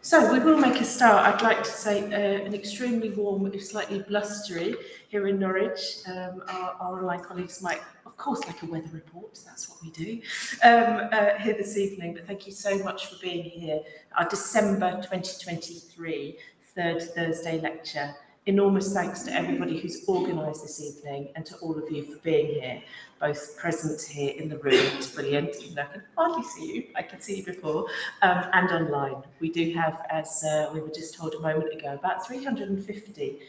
So we will make a start. I'd like to say an extremely warm, if slightly blustery, here in Norwich. Our online colleagues might, of course, like a weather report. That's what we do here this evening. But thank you so much for being here. Our December 2023 third Thursday lecture. Enormous thanks to everybody who's organised this evening and to all of you for being here, both present here in the room, it's brilliant, even though I can hardly see you, I can see you before, and online. We do have, as we were just told a moment ago, about 350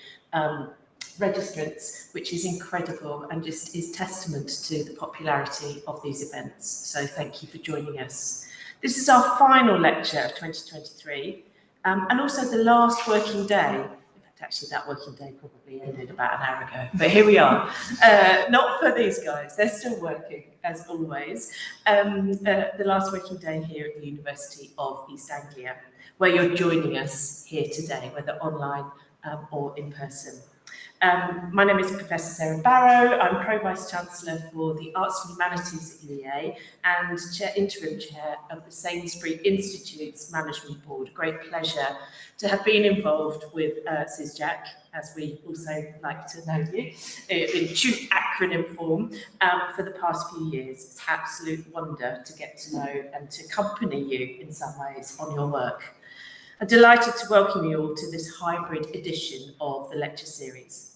registrants, which is incredible and just is testament to the popularity of these events. So thank you for joining us. This is our final lecture of 2023, and also the last working day. Actually, that working day probably ended about an hour ago, but here we are. Not for these guys, they're still working, as always. The last working day here at the University of East Anglia, where you're joining us here today, whether online or in person. My name is Professor Sarah Barrow. I'm Pro-Vice-Chancellor for the Arts and Humanities at UEA and Interim Chair of the Sainsbury Institute's Management Board. Great pleasure to have been involved with SISJAC, as we also like to know you, in true acronym form for the past few years. It's an absolute wonder to get to know and to accompany you in some ways on your work. I'm delighted to welcome you all to this hybrid edition of the lecture series.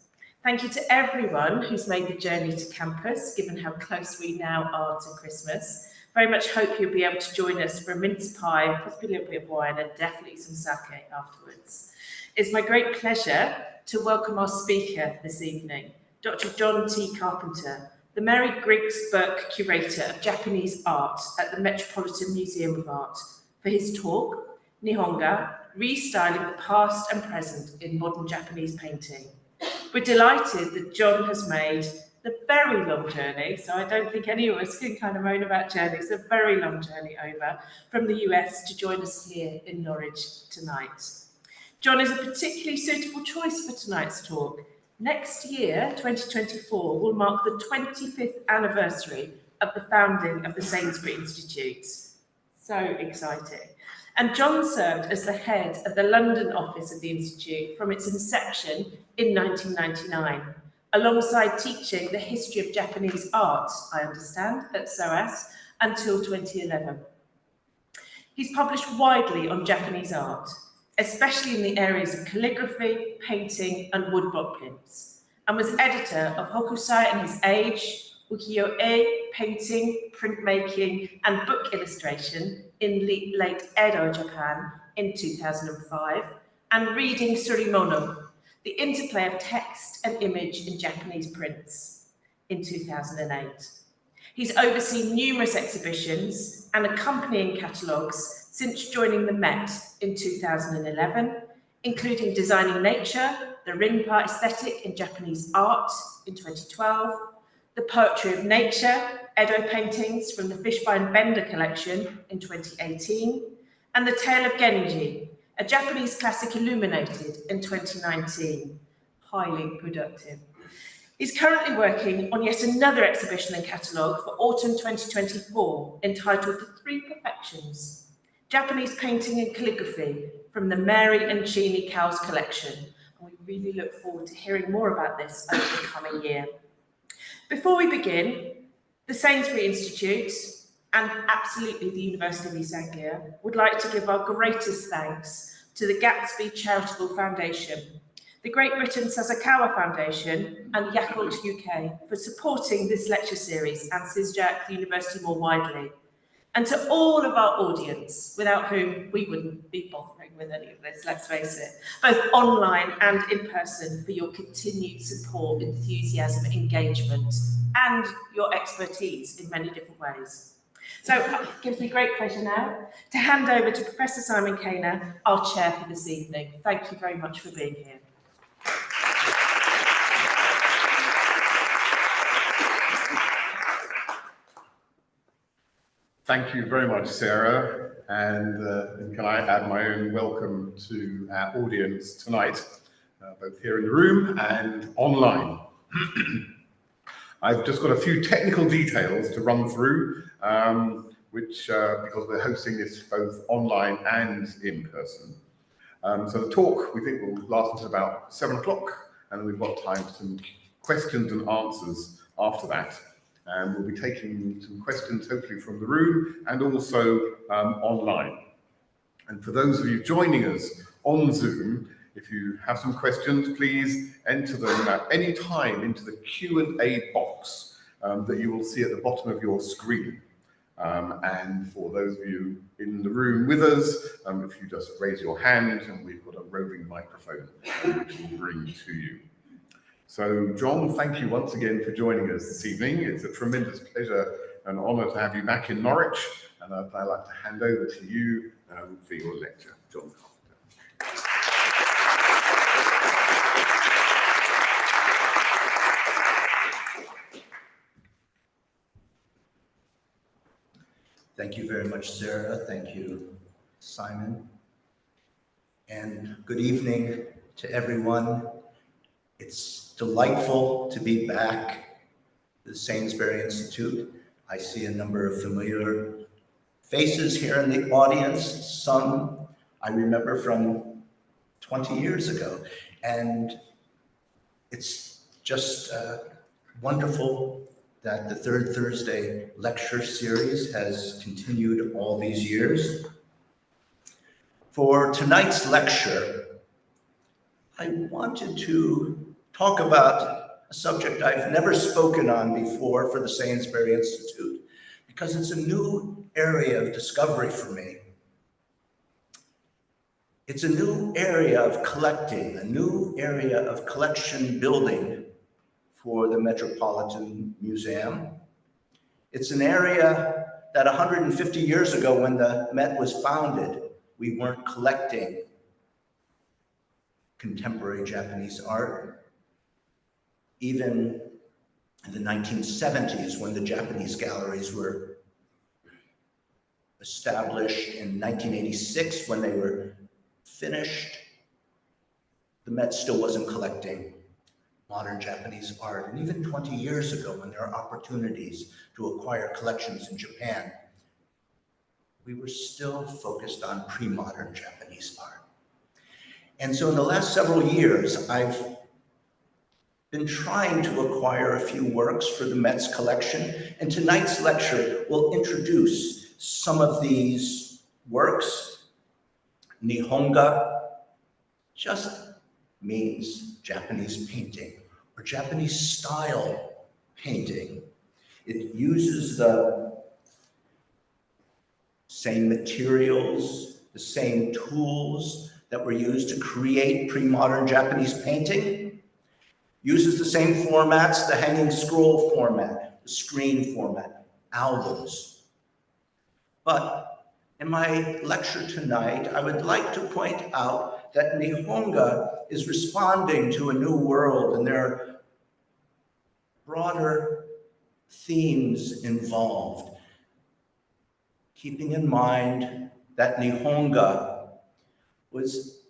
Thank you to everyone who's made the journey to campus, given how close we now are to Christmas. Very much hope you'll be able to join us for a mince pie, possibly a little bit of wine, and definitely some sake afterwards. It's my great pleasure to welcome our speaker this evening, Dr. John T. Carpenter, the Mary Griggs Burke Curator of Japanese Art at the Metropolitan Museum of Art, for his talk, Nihonga, Restyling the Past and Present in Modern Japanese Painting. We're delighted that John has made the very long journey, so I don't think any of us can kind of moan about journeys, a very long journey over from the US to join us here in Norwich tonight. John is a particularly suitable choice for tonight's talk. Next year, 2024, will mark the 25th anniversary of the founding of the Sainsbury Institute. So exciting. And John served as the head of the London office of the Institute from its inception in 1999, alongside teaching the history of Japanese art, I understand, at SOAS until 2011. He's published widely on Japanese art, especially in the areas of calligraphy, painting, and woodblock prints, and was editor of Hokusai and His Age, Ukiyo-e Painting, Printmaking, and book illustration in Late Edo Japan in 2005, and Reading Surimono, the interplay of text and image in Japanese prints, in 2008. He's overseen numerous exhibitions and accompanying catalogues since joining the Met in 2011, including Designing Nature, the Rinpa Aesthetic in Japanese Art in 2012, The Poetry of Nature, Edo Paintings from the Fishbein-Bender Collection in 2018, and The Tale of Genji, a Japanese Classic Illuminated in 2019. Highly productive. He's currently working on yet another exhibition and catalogue for autumn 2024, entitled The Three Perfections, Japanese Painting and Calligraphy from the Mary and Chini Cowles Collection. And we really look forward to hearing more about this over the coming year. Before we begin, the Sainsbury Institute and absolutely the University of East Anglia would like to give our greatest thanks to the Gatsby Charitable Foundation, the Great Britain Sasakawa Foundation, and Yakult UK for supporting this lecture series and SISJAC, the university more widely, and to all of our audience, without whom we wouldn't be bothering with any of this, let's face it, both online and in person, for your continued support, enthusiasm, engagement, and your expertise in many different ways. So it gives me great pleasure now to hand over to Professor Simon Kainer, our chair for this evening. Thank you very much for being here. Thank you very much, Sarah, and can I add my own welcome to our audience tonight, both here in the room and online. I've just got a few technical details to run through. which, because we're hosting this both online and in person. So the talk, we think, will last until about 7 o'clock, and we've got time for some questions and answers after that. And we'll be taking some questions, hopefully from the room and also online. And for those of you joining us on Zoom, if you have some questions, please enter them at any time into the Q&A box that you will see at the bottom of your screen. And for those of you in the room with us, if you just raise your hand, and we've got a roving microphone which we'll bring to you. So, John, thank you once again for joining us this evening. It's a tremendous pleasure and honour to have you back in Norwich, and I'd like to hand over to you for your lecture, John. Thank you very much, Sarah. Thank you, Simon. And good evening to everyone. It's delightful to be back at the Sainsbury Institute. I see a number of familiar faces here in the audience. Some I remember from 20 years ago. And it's just wonderful that the Third Thursday lecture series has continued all these years. For tonight's lecture, I wanted to talk about a subject I've never spoken on before for the Sainsbury Institute, because it's a new area of discovery for me. It's a new area of collecting, a new area of collection building for the Metropolitan Museum. It's an area that 150 years ago, when the Met was founded, we weren't collecting contemporary Japanese art. Even in the 1970s, when the Japanese galleries were established, in 1986, when they were finished, the Met still wasn't collecting modern Japanese art. And even 20 years ago, when there are opportunities to acquire collections in Japan, we were still focused on pre-modern Japanese art. And so in the last several years, I've been trying to acquire a few works for the Met's collection, and tonight's lecture will introduce some of these works. Nihonga just means Japanese painting or Japanese style painting. It uses the same materials, the same tools that were used to create pre-modern Japanese painting, uses the same formats, the hanging scroll format, the screen format, albums. But in my lecture tonight, I would like to point out that Nihonga is responding to a new world, and there are broader themes involved. Keeping in mind that Nihonga was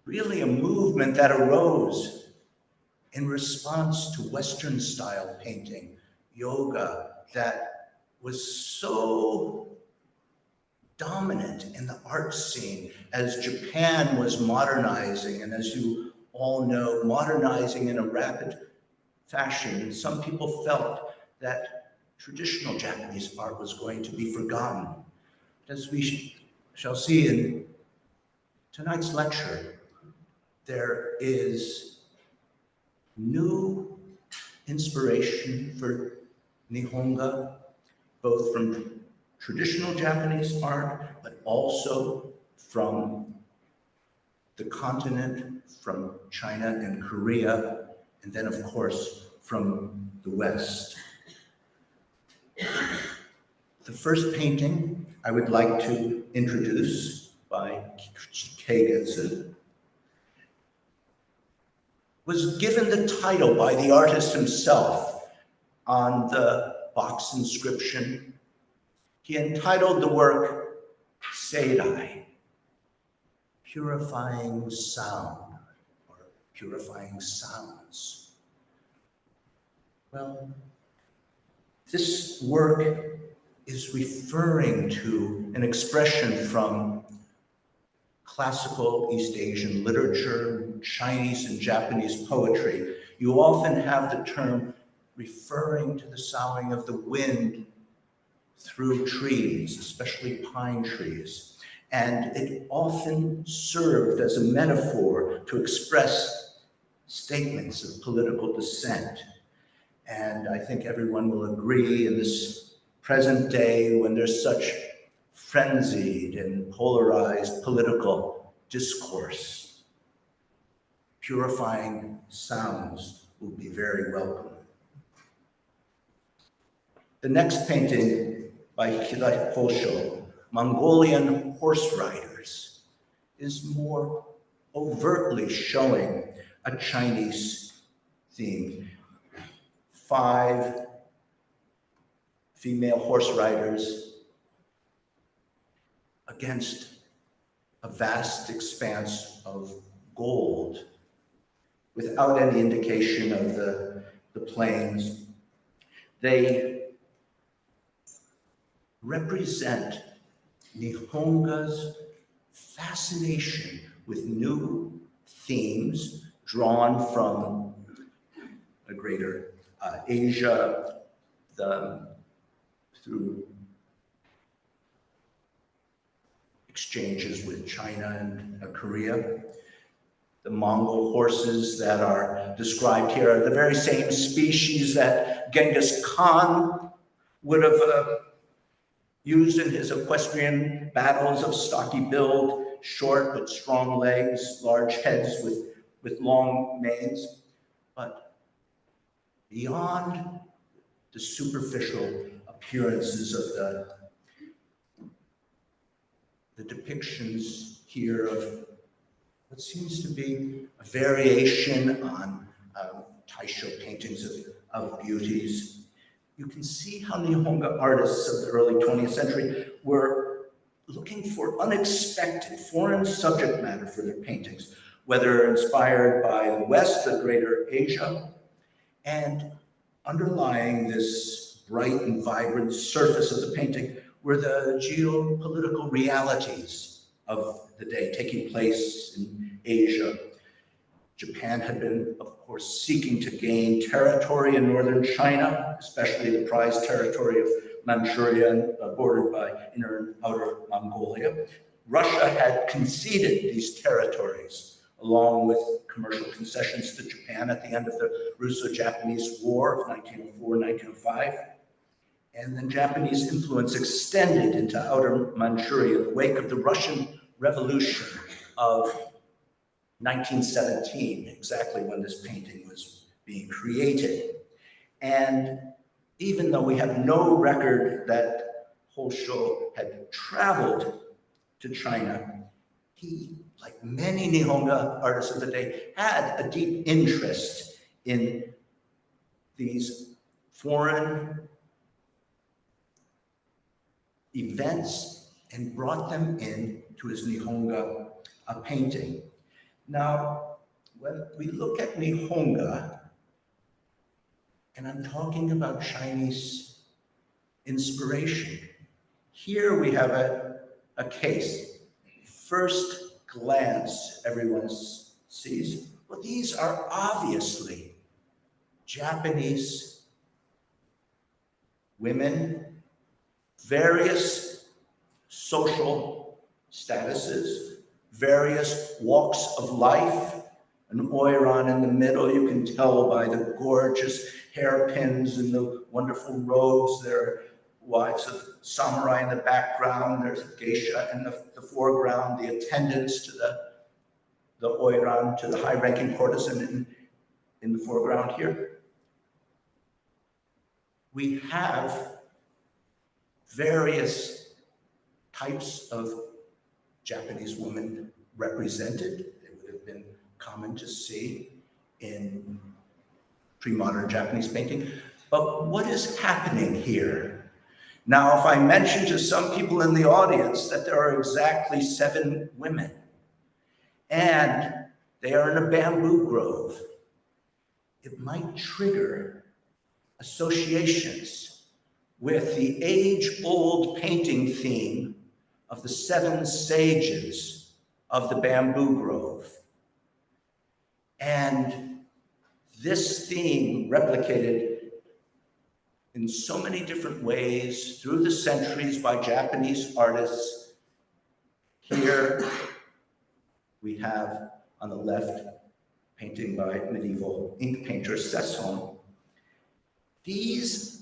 really a movement that arose in response to Western style painting, yoga, that was so dominant in the art scene as Japan was modernizing, and as you all know, modernizing in a rapid fashion. And some people felt that traditional Japanese art was going to be forgotten. As we shall see in tonight's lecture, there is new inspiration for Nihonga, both from traditional Japanese art, but also from the continent, from China and Korea, and then of course from the West. The first painting I would like to introduce, by Keigetsu, was given the title by the artist himself on the box inscription. He entitled the work Seidai, purifying sound, or purifying sounds. Well, this work is referring to an expression from classical East Asian literature, Chinese and Japanese poetry. You often have the term referring to the soughing of the wind through trees, especially pine trees. And it often served as a metaphor to express statements of political dissent. And I think everyone will agree in this present day, when there's such frenzied and polarized political discourse, purifying sounds will be very welcome. The next painting by Kainoshō, Mongolian Horse Riders, is more overtly showing a Chinese theme. 5 female horse riders against a vast expanse of gold without any indication of the plains. They represent Nihonga's fascination with new themes drawn from the greater Asia, through exchanges with China and Korea. The Mongol horses that are described here are the very same species that Genghis Khan would have used in his equestrian battles of stocky build, short but strong legs, large heads with long manes. But beyond the superficial appearances of the depictions here of what seems to be a variation on Taisho paintings of beauties, you can see how Nihonga artists of the early 20th century were looking for unexpected foreign subject matter for their paintings, whether inspired by the West, the greater Asia, and underlying this bright and vibrant surface of the painting were the geopolitical realities of the day taking place in Asia. Japan had been, of course, seeking to gain territory in northern China, especially the prized territory of Manchuria, bordered by inner and outer Mongolia. Russia had conceded these territories along with commercial concessions to Japan at the end of the Russo-Japanese War of 1904-1905. And then Japanese influence extended into outer Manchuria in the wake of the Russian Revolution of 1917, exactly when this painting was being created. And even though we have no record that Kainoshō had traveled to China, he, like many Nihonga artists of the day, had a deep interest in these foreign events and brought them in to his Nihonga painting. Now, when we look at Nihonga, and I'm talking about Chinese inspiration, here we have a case. First glance, everyone sees, well, these are obviously Japanese women, various social statuses, various walks of life, an oiran in the middle. You can tell by the gorgeous hairpins and the wonderful robes. There are wives of samurai in the background. There's a geisha in the foreground, the attendants to the oiran, to the high-ranking courtesan in the foreground here. We have various types of Japanese women represented. They would have been common to see in pre-modern Japanese painting. But what is happening here? Now, if I mention to some people in the audience that there are exactly 7 women, and they are in a bamboo grove, it might trigger associations with the age-old painting theme of the 7 sages of the bamboo grove. And this theme replicated in so many different ways through the centuries by Japanese artists. Here we have on the left painting by medieval ink painter Sesson. These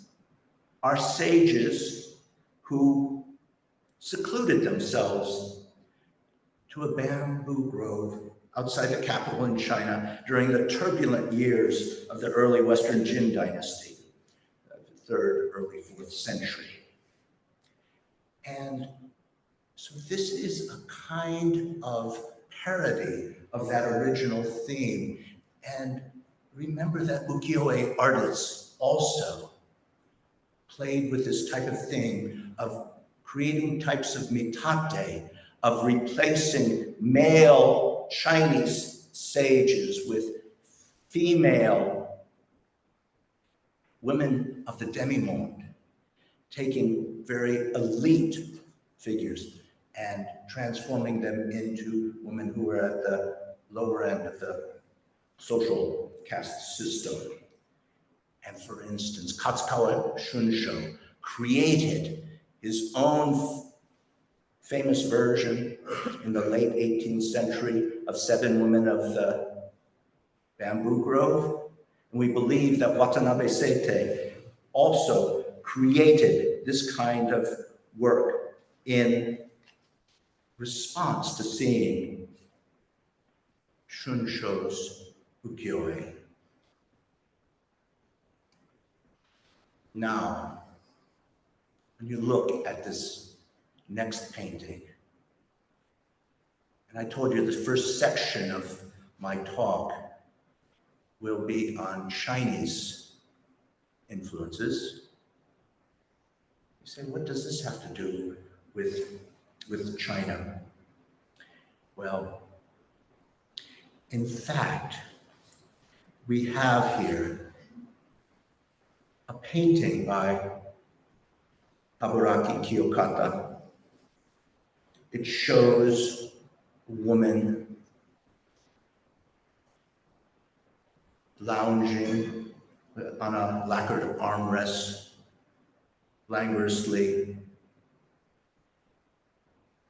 are sages who secluded themselves to a bamboo grove outside the capital in China during the turbulent years of the early Western Jin dynasty, the 3rd, early 4th century. And so this is a kind of parody of that original theme. And remember that ukiyo-e artists also played with this type of thing of creating types of mitate, of replacing male Chinese sages with female women of the demi-monde, taking very elite figures and transforming them into women who were at the lower end of the social caste system. And for instance, Katsukawa Shunsho created his own famous version in the late 18th century of 7 women of the bamboo grove. And we believe that Watanabe Seitei also created this kind of work in response to seeing Shunsho's ukiyo-e. Now, when you look at this next painting, and I told you the first section of my talk will be on Chinese influences. You say, what does this have to do with China? Well, in fact, we have here a painting by Kaburaki Kiyokata. It shows a woman lounging on a lacquered armrest, languorously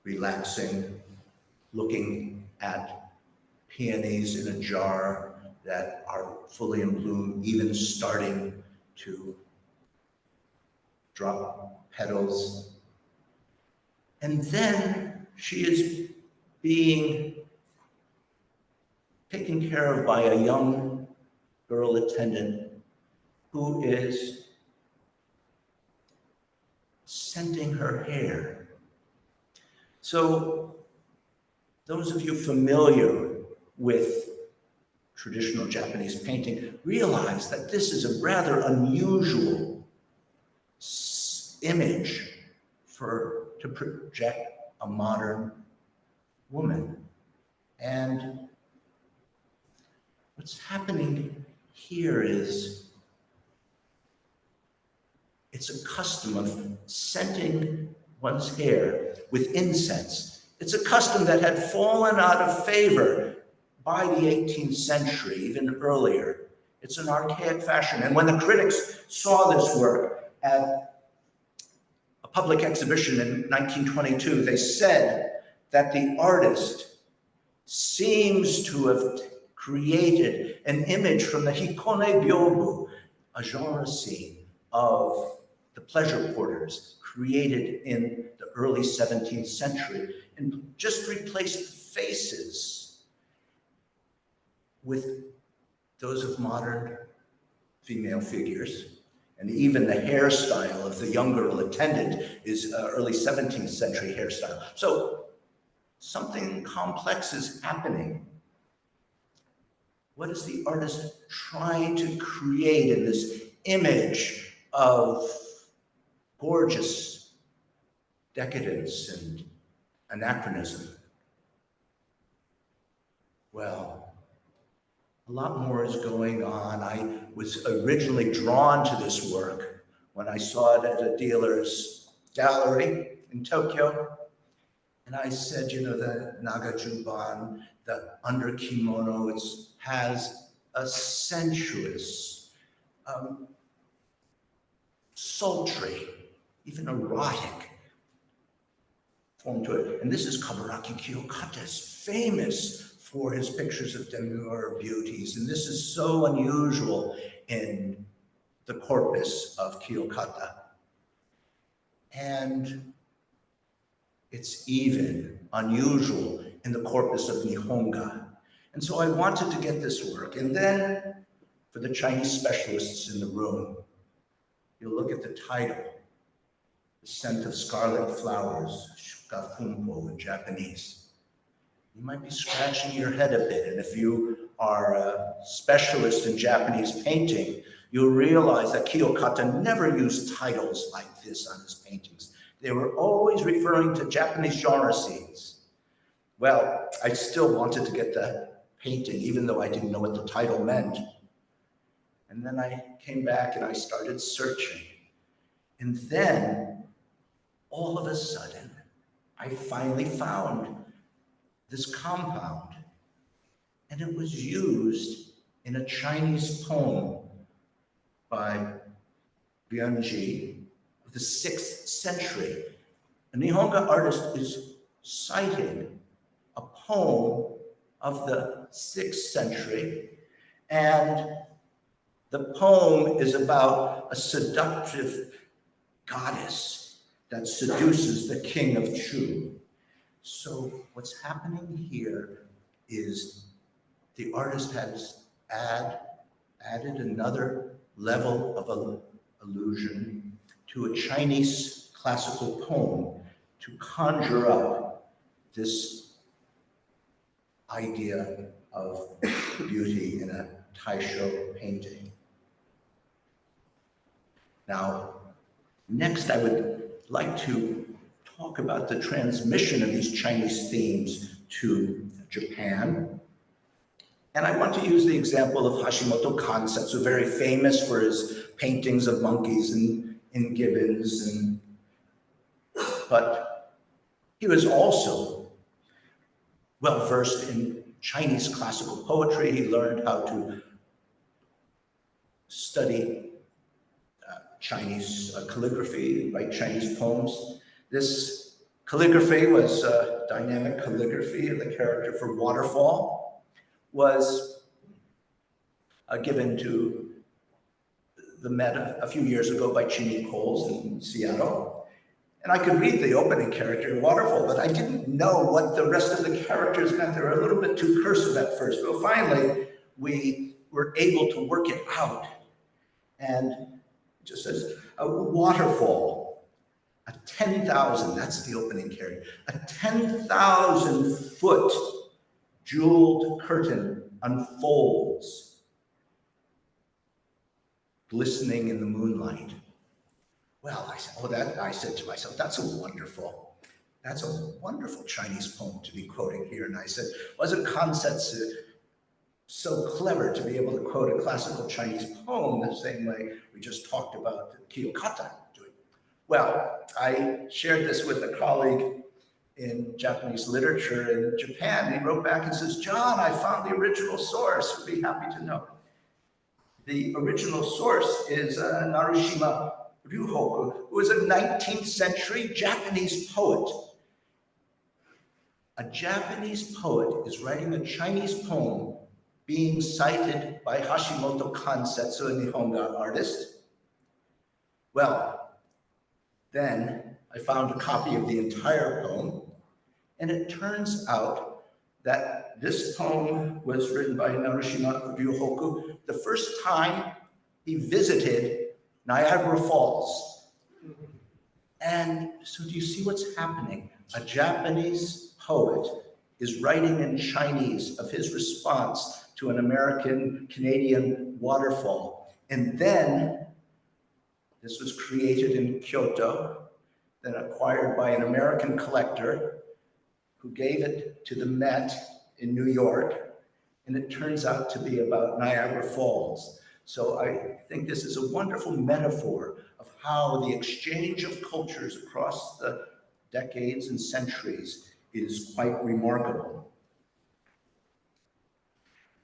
relaxing, looking at peonies in a jar that are fully in bloom, even starting to drop petals. And then she is being taken care of by a young girl attendant who is scenting her hair. So those of you familiar with traditional Japanese painting realize that this is a rather unusual image to project a modern woman. And what's happening here is it's a custom of scenting one's hair with incense. It's a custom that had fallen out of favor by the 18th century, even earlier. It's an archaic fashion. And when the critics saw this work at a public exhibition in 1922, they said that the artist seems to have created an image from the Hikone Byobu, a genre scene of the pleasure quarters created in the early 17th century, and just replaced the faces with those of modern female figures. And even the hairstyle of the young girl attendant is early 17th century hairstyle. So something complex is happening. What is the artist trying to create in this image of gorgeous decadence and anachronism? Well, a lot more is going on. I was originally drawn to this work when I saw it at a dealer's gallery in Tokyo. And I said, you know, the nagajuban, the under kimono, it has a sensuous, sultry, even erotic form to it. And this is Kaburaki Kiyokata, is famous for his pictures of demure beauties. And this is so unusual in the corpus of Kiyokata. And it's even unusual in the corpus of Nihonga. And so I wanted to get this work. And then for the Chinese specialists in the room, you'll look at the title, The Scent of Scarlet Flowers, Shukafumpo in Japanese. You might be scratching your head a bit. And if you are a specialist in Japanese painting, you'll realize that Kiyokata never used titles like this on his paintings. They were always referring to Japanese genre scenes. Well, I still wanted to get the painting, even though I didn't know what the title meant. And then I came back and I started searching. And then, all of a sudden, I finally found this compound. And it was used in a Chinese poem by Genji of the 6th century. A Nihonga artist is citing a poem of the 6th century, and the poem is about a seductive goddess that seduces the king of Chu. So what's happening here is the artist has added another level of allusion to a Chinese classical poem to conjure up this idea of beauty in a Taisho painting. Now, next I would like to talk about the transmission of these Chinese themes to Japan. And I want to use the example of Hashimoto Kansetsu, very famous for his paintings of monkeys and gibbons. But he was also well-versed in Chinese classical poetry. He learned how to study Chinese calligraphy, write Chinese poems. This calligraphy was dynamic calligraphy. The character for waterfall was given to the Met a few years ago by Chinny Coles in Seattle. And I could read the opening character, waterfall, but I didn't know what the rest of the characters meant. They were a little bit too cursive at first, but finally we were able to work it out. And it just says, a waterfall, a 10,000, that's the opening character, a 10,000 foot jeweled curtain unfolds, glistening in the moonlight. Well, I said to myself, that's a wonderful Chinese poem to be quoting here. And I said, wasn't Kansetsu so clever to be able to quote a classical Chinese poem the same way we just talked about Kiyokata doing? Well, I shared this with a colleague in Japanese literature in Japan. He wrote back and says, John, I found the original source. Would be happy to know. The original source is Narushima Ryuhoku, who was a 19th century Japanese poet. A Japanese poet is writing a Chinese poem being cited by Hashimoto Kansetsu, a Nihonga artist. Well, then I found a copy of the entire poem, and it turns out that this poem was written by Narushima Ryuhoku the first time he visited Niagara Falls. And so do you see what's happening? A Japanese poet is writing in Chinese of his response to an American-Canadian waterfall. And then this was created in Kyoto, then acquired by an American collector who gave it to the Met in New York. And it turns out to be about Niagara Falls. So I think this is a wonderful metaphor of how the exchange of cultures across the decades and centuries is quite remarkable.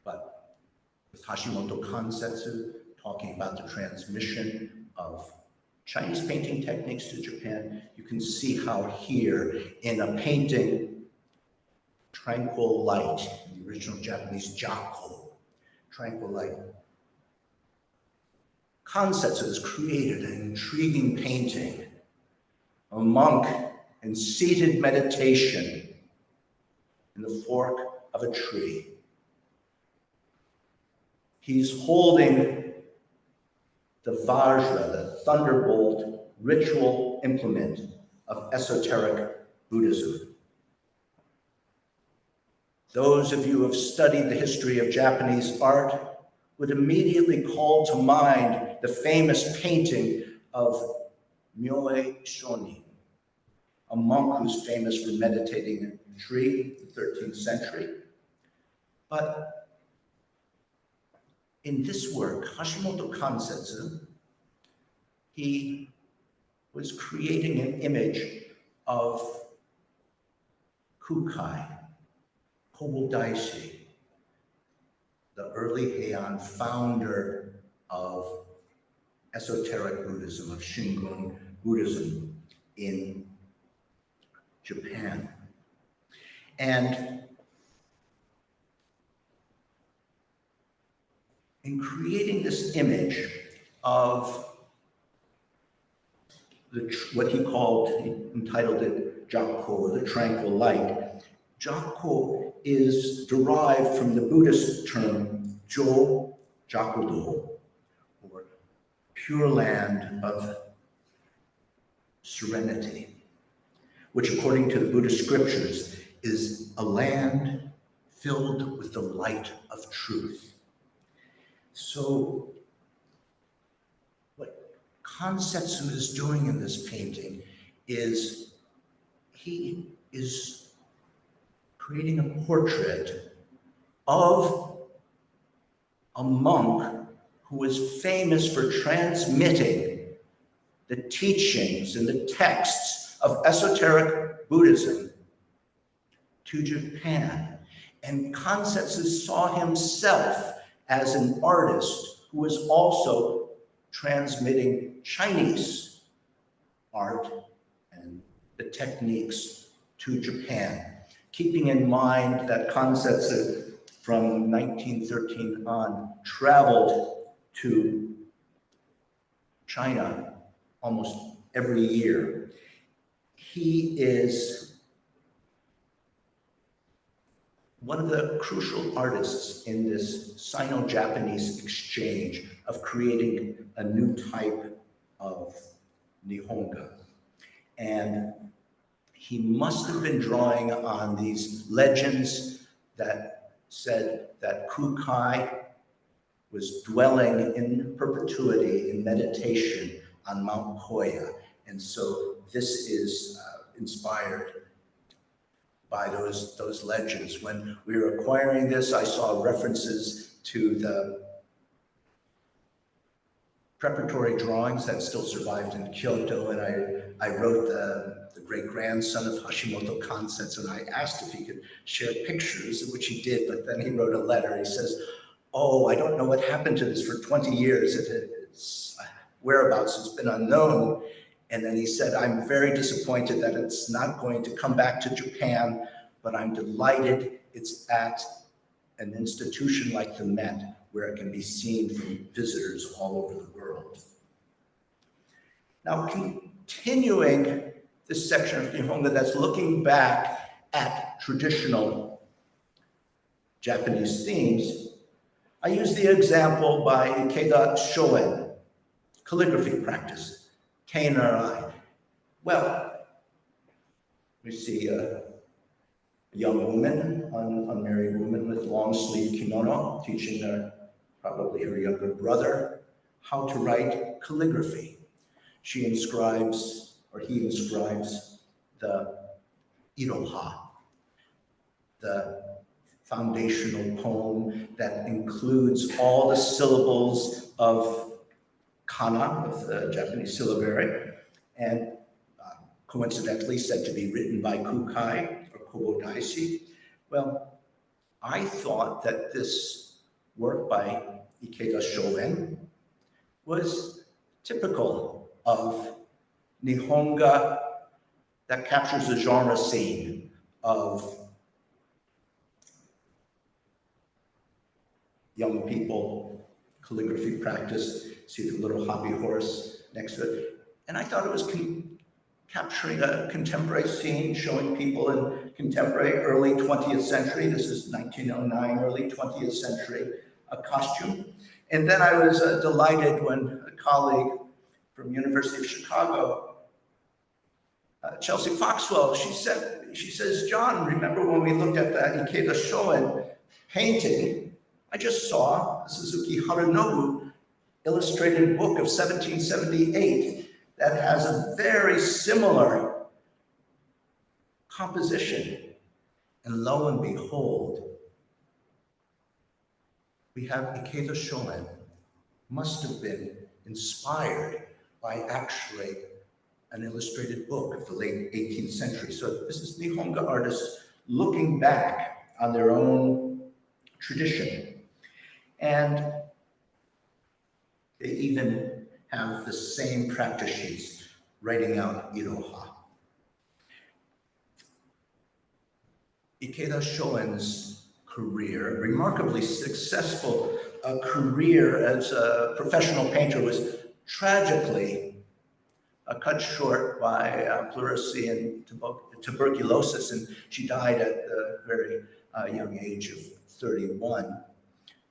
But with Hashimoto Kansetsu talking about the transmission of Chinese painting techniques to Japan, you can see how here in a painting, Tranquil Light, in the original Japanese Jakko, Tranquil Light, Kansetsu has created an intriguing painting, a monk in seated meditation in the fork of a tree. He's holding the Vajra, the thunderbolt ritual implement of esoteric Buddhism. Those of you who have studied the history of Japanese art would immediately call to mind the famous painting of Myoe Shonin, a monk who's famous for meditating in a tree in the 13th century. But in this work, Hashimoto Kansetsu, he was creating an image of Kukai, Kobodaishi, the early Heian founder of esoteric Buddhism, of Shingon Buddhism in Japan. And in creating this image of what he called, he entitled it Jakko, the tranquil light. Jakko is derived from the Buddhist term Jo Jakudo, or pure land of serenity, which according to the Buddhist scriptures is a land filled with the light of truth. So what Kansetsu is doing in this painting is he is creating a portrait of a monk who is famous for transmitting the teachings and the texts of esoteric Buddhism to Japan. And Kansetsu saw himself as an artist who was also transmitting Chinese art and the techniques to Japan, keeping in mind that Kansetsu from 1913 on traveled to China almost every year. He is one of the crucial artists in this Sino-Japanese exchange of creating a new type of Nihonga. And he must have been drawing on these legends that said that Kukai was dwelling in perpetuity in meditation on Mount Koya. And so this is inspired by those legends. When we were acquiring this, I saw references to the preparatory drawings that still survived in Kyoto, and I wrote the great-grandson of Hashimoto Kansetsu, and I asked if he could share pictures, which he did, but then he wrote a letter. He says, "Oh, I don't know what happened to this for 20 years. Its whereabouts has been unknown." And then he said, "I'm very disappointed that it's not going to come back to Japan, but I'm delighted it's at an institution like the Met, where it can be seen from visitors all over the world." Now, continuing this section of Nihonga that's looking back at traditional Japanese themes, I use the example by Ikeda Shoen, calligraphy practice, Keinerai. Well, we see a young woman, unmarried woman with long sleeve kimono, teaching probably her younger brother how to write calligraphy. She inscribes, or he inscribes, the Iroha, the foundational poem that includes all the syllables of kana, of the Japanese syllabary, and coincidentally said to be written by Kukai or Kobodaishi. Well, I thought that this work by Ikeda Shoen was typical of Nihonga that captures the genre scene of young people, calligraphy practice, see the little hobby horse next to it. And I thought it was capturing a contemporary scene, showing people in contemporary early 20th century. This is 1909, early 20th century costume. And then I was delighted when a colleague from University of Chicago, Chelsea Foxwell, she says, John, remember when we looked at that Ikeda Shoen painting, I just saw a Suzuki Harunobu illustrated book of 1778 that has a very similar composition. And lo and behold, we have Ikeda Shoen must have been inspired by actually an illustrated book of the late 18th century. So this is Nihonga artists looking back on their own tradition. And they even have the same practice sheets writing out iroha. Ikeda Shoen's career, remarkably successful career as a professional painter, was tragically cut short by pleurisy and tuberculosis, and she died at the very young age of 31.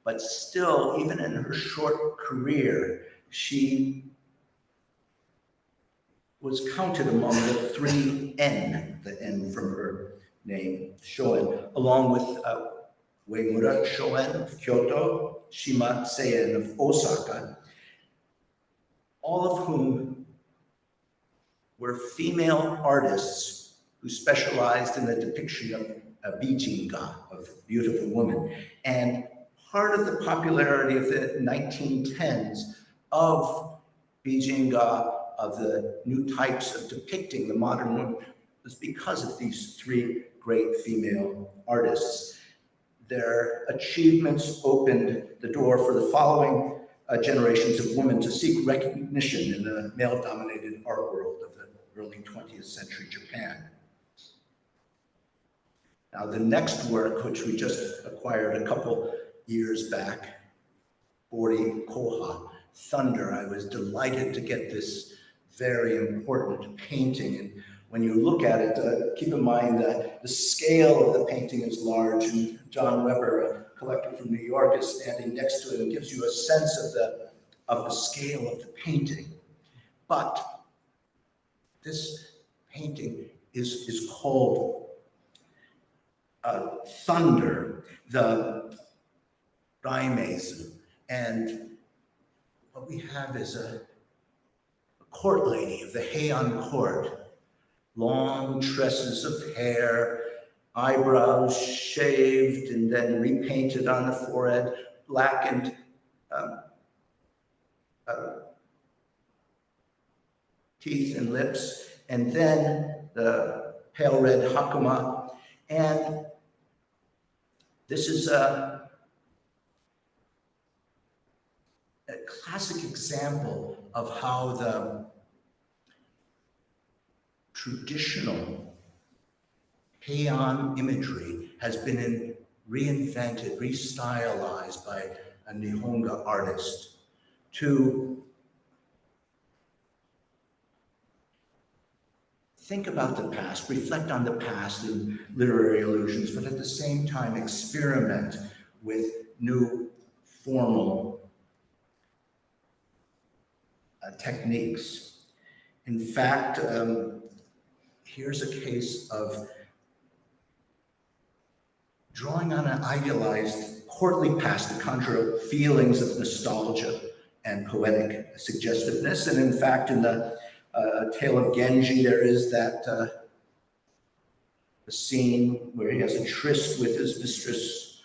But still, even in her short career, she was counted among the 3 N, the N from her name, Shoen, along with Uemura Shoen of Kyoto, Shima Seien of Osaka, all of whom were female artists who specialized in the depiction of bijinga, of beautiful women. And part of the popularity of the 1910s of bijinga, of the new types of depicting the modern woman, was because of these 3 great female artists. Their achievements opened the door for the following generations of women to seek recognition in the male-dominated art world of the early 20th century Japan. Now, the next work, which we just acquired a couple years back, Bori Koha, Thunder, I was delighted to get this very important painting. And when you look at it, keep in mind that the scale of the painting is large, and John Weber, a collector from New York, is standing next to it and gives you a sense of the scale of the painting. But this painting is called Thunder, the Raimezu. And what we have is a court lady of the Heian court, long tresses of hair, eyebrows shaved and then repainted on the forehead, blackened teeth and lips, and then the pale red hakama. And this is a classic example of how the traditional Heian imagery has been reinvented, restylized by a Nihonga artist to think about the past, reflect on the past in literary illusions, but at the same time experiment with new formal techniques. In fact, here's a case of drawing on an idealized courtly past to conjure up feelings of nostalgia and poetic suggestiveness. And in fact, in the Tale of Genji, there is that a scene where he has a tryst with his mistress,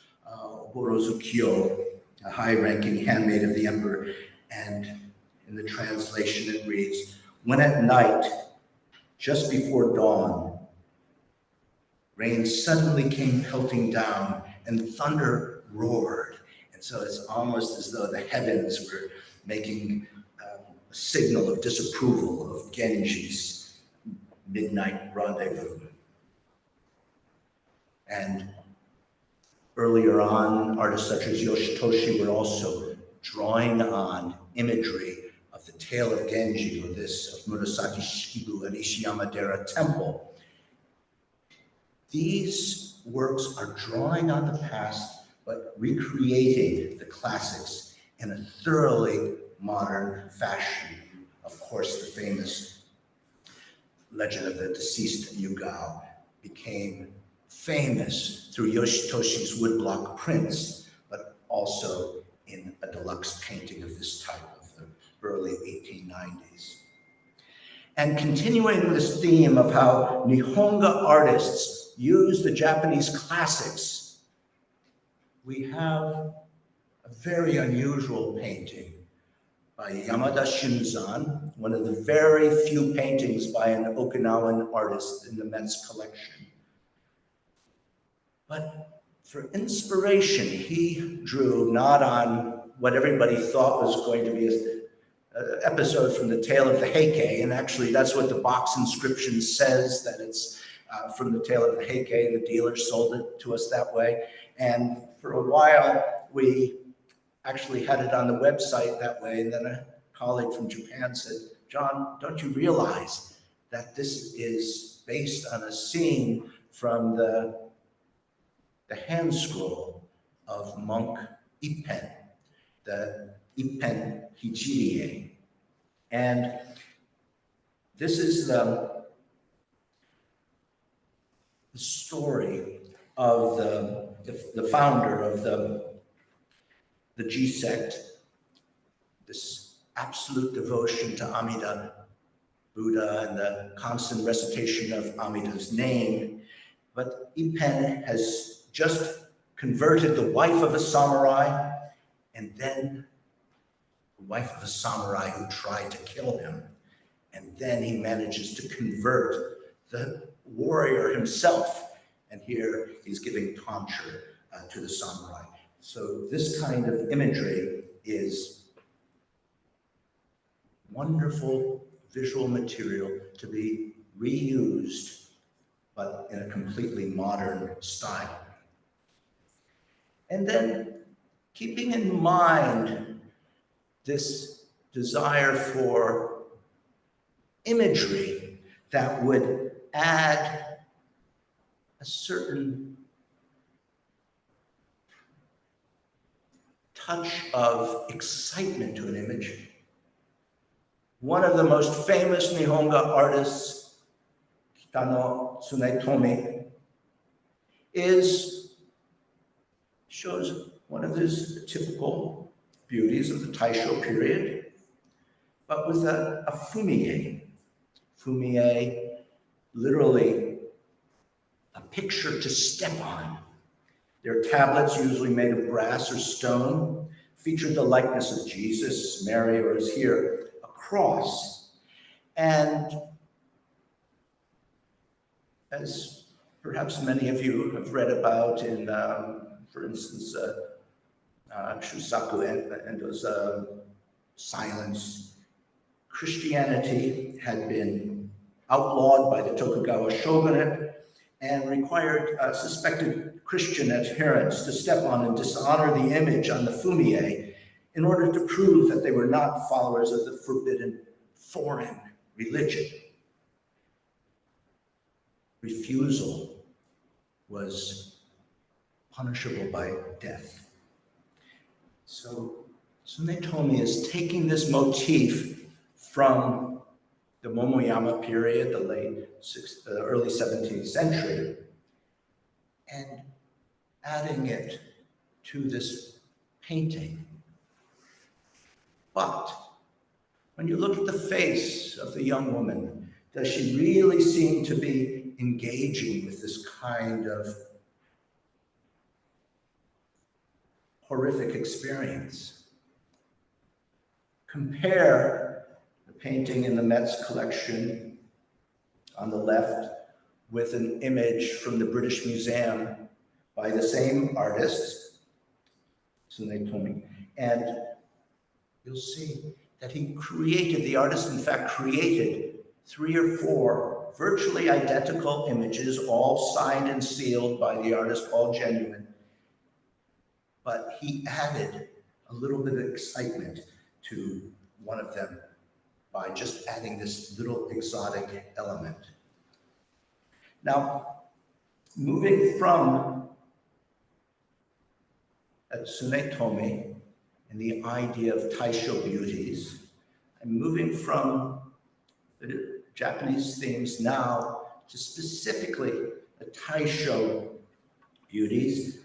Borozukiyo, a high-ranking handmaid of the emperor. And in the translation, it reads, "When at night, just before dawn, rain suddenly came pelting down and thunder roared." And so it's almost as though the heavens were making a signal of disapproval of Genji's midnight rendezvous. And earlier on, artists such as Yoshitoshi were also drawing on imagery of the Tale of Genji, or this of Murasaki Shikibu at Ishiyama-dera Temple. These works are drawing on the past, but recreating the classics in a thoroughly modern fashion. Of course, the famous Legend of the Deceased Yugao became famous through Yoshitoshi's woodblock prints, but also in a deluxe painting of this type of the early 1890s. And continuing this theme of how Nihonga artists use the Japanese classics, we have a very unusual painting by Yamada Shinzan, one of the very few paintings by an Okinawan artist in the Met's collection. But for inspiration, he drew not on what everybody thought was going to be an episode from the Tale of the Heike, and actually that's what the box inscription says, that it's from the Tale of the Heike, and the dealer sold it to us that way. And for a while, we actually had it on the website that way, and then a colleague from Japan said, "John, don't you realize that this is based on a scene from the hand scroll of monk Ippen, the Ippen Hijirie?" And this is the story of the founder of the G sect, this absolute devotion to Amida Buddha and the constant recitation of Amida's name. But Ippen has just converted the wife of a samurai, and then the wife of a samurai who tried to kill him. And then he manages to convert the warrior himself. And here he's giving tonsure to the samurai. So this kind of imagery is wonderful visual material to be reused, but in a completely modern style. And then keeping in mind this desire for imagery that would add a certain touch of excitement to an image. One of the most famous Nihonga artists, Kitano Tsunetomi, shows one of his typical beauties of the Taisho period, but with a fumie. Fumie, literally a picture to step on. Their tablets, usually made of brass or stone, featured the likeness of Jesus, Mary, or as here, a cross. And as perhaps many of you have read about in, for instance, Shusaku Endo's Silence, Christianity had been outlawed by the Tokugawa shogunate and required suspected Christian adherents to step on and dishonor the image on the fumie in order to prove that they were not followers of the forbidden foreign religion. Refusal was punishable by death. So Tsunetomi is taking this motif from the Momoyama period, the early 17th century, and adding it to this painting. But when you look at the face of the young woman, does she really seem to be engaging with this kind of horrific experience? compare the painting in the Met's collection on the left with an image from the British Museum by the same artist, Tsunetomi, and you'll see that the artist in fact created 3 or 4 virtually identical images, all signed and sealed by the artist, all genuine. But he added a little bit of excitement to one of them by just adding this little exotic element. Now, moving from Tsunetomi and the idea of Taisho beauties, I'm moving from the Japanese themes now to specifically the Taisho beauties.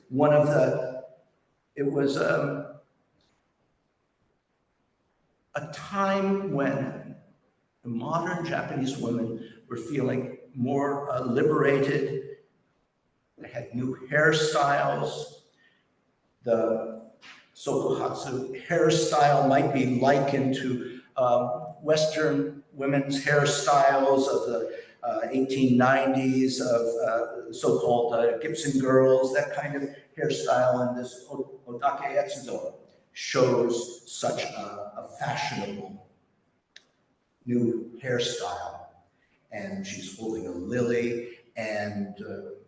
It was a time when the modern Japanese women were feeling more liberated. They had new hairstyles. The Sokohatsu hairstyle might be likened to Western women's hairstyles of the 1890s, of so-called Gibson girls, that kind of hairstyle, and this Odake Etsudo shows such a fashionable new hairstyle. And she's holding a lily and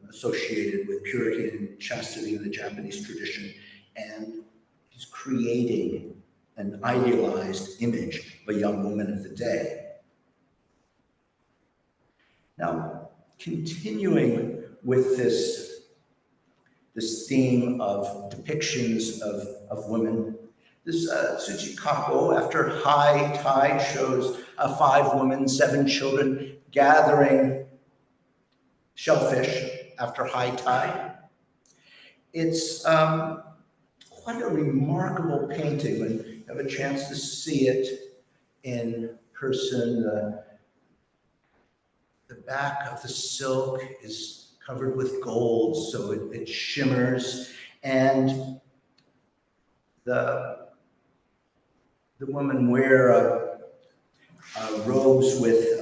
associated with purity and chastity in the Japanese tradition. And he's creating an idealized image of a young woman of the day. Now, continuing with this theme of depictions of women, this Tsuji Kakō, after high tide, shows 5 women, 7 children gathering shellfish after high tide. It's quite a remarkable painting when you have a chance to see it in person. The back of the silk is covered with gold, so it shimmers, and the women wear robes with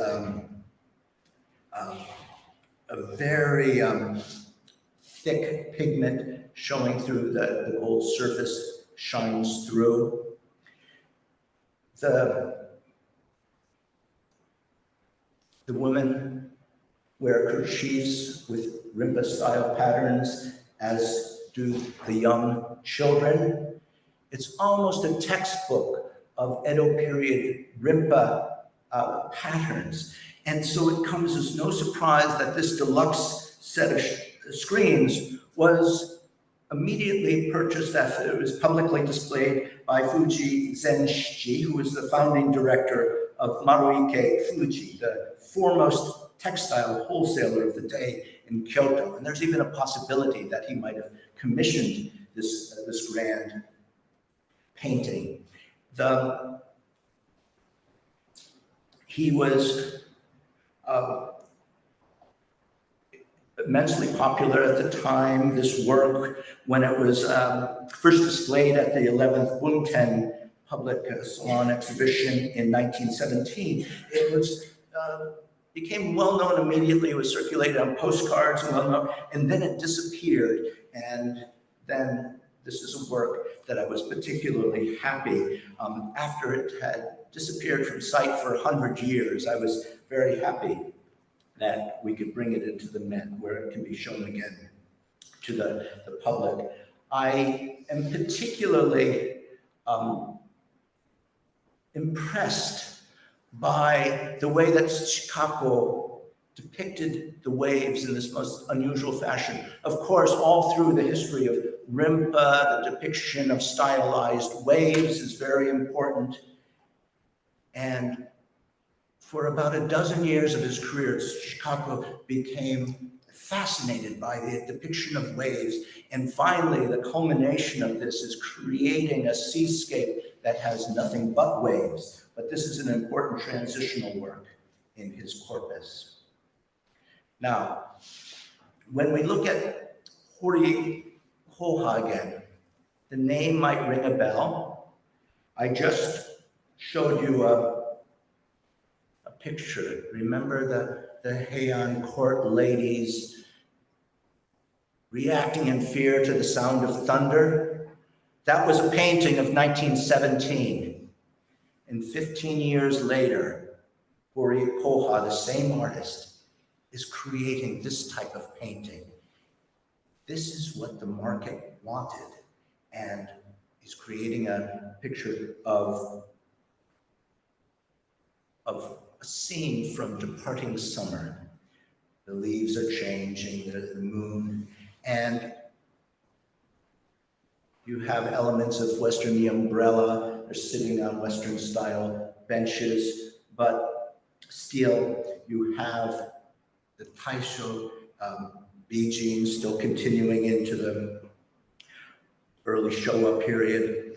a very thick pigment showing through. The gold surface shines through. The women wear kerchiefs with Rinpa-style patterns, as do the young children. It's almost a textbook of Edo period Rinpa patterns. And so it comes as no surprise that this deluxe set of screens was immediately purchased after it was publicly displayed by Fuji Zenshi, who was the founding director of Maruike Fuji, the foremost textile wholesaler of the day in Kyoto. And there's even a possibility that he might have commissioned this grand painting. He was immensely popular at the time. This work, when it was first displayed at the 11th Bunten Public Salon Exhibition in 1917, it was became well known immediately. It was circulated on postcards and well known, and then it disappeared. And then this is a work that I was particularly happy after it had disappeared from sight for 100 years. I was very happy that we could bring it into the Met, where it can be shown again to the public. I am particularly impressed by the way that Tsuji Kakō depicted the waves in this most unusual fashion. Of course, all through the history of Rinpa, the depiction of stylized waves is very important. And for about a dozen years of his career, Tsuji Kakō became fascinated by the depiction of waves. And finally, the culmination of this is creating a seascape that has nothing but waves. But this is an important transitional work in his corpus. Now, when we look at Hori Kohagen, the name might ring a bell. I just showed you a picture. Remember the Heian court ladies reacting in fear to the sound of thunder? That was a painting of 1917. And 15 years later, Horie Koha, the same artist, is creating this type of painting. This is what the market wanted, and he's creating a picture of a scene from departing summer. The leaves are changing, the moon, and you have elements of Western, the umbrella, they're sitting on Western style benches, but still you have the Taisho Beijing still continuing into the early Showa period.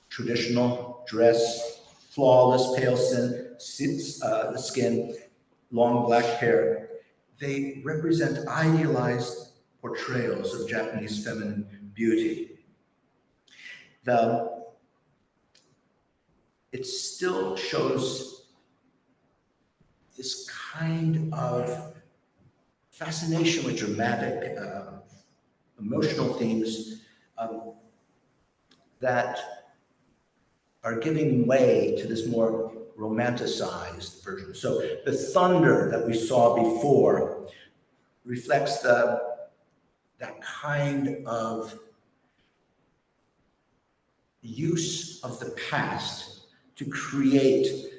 Traditional dress, flawless pale skin, long black hair. They represent idealized portrayals of Japanese feminine beauty. It still shows this kind of fascination with dramatic, emotional themes that are giving way to this more romanticized version. So the thunder that we saw before reflects that kind of use of the past to create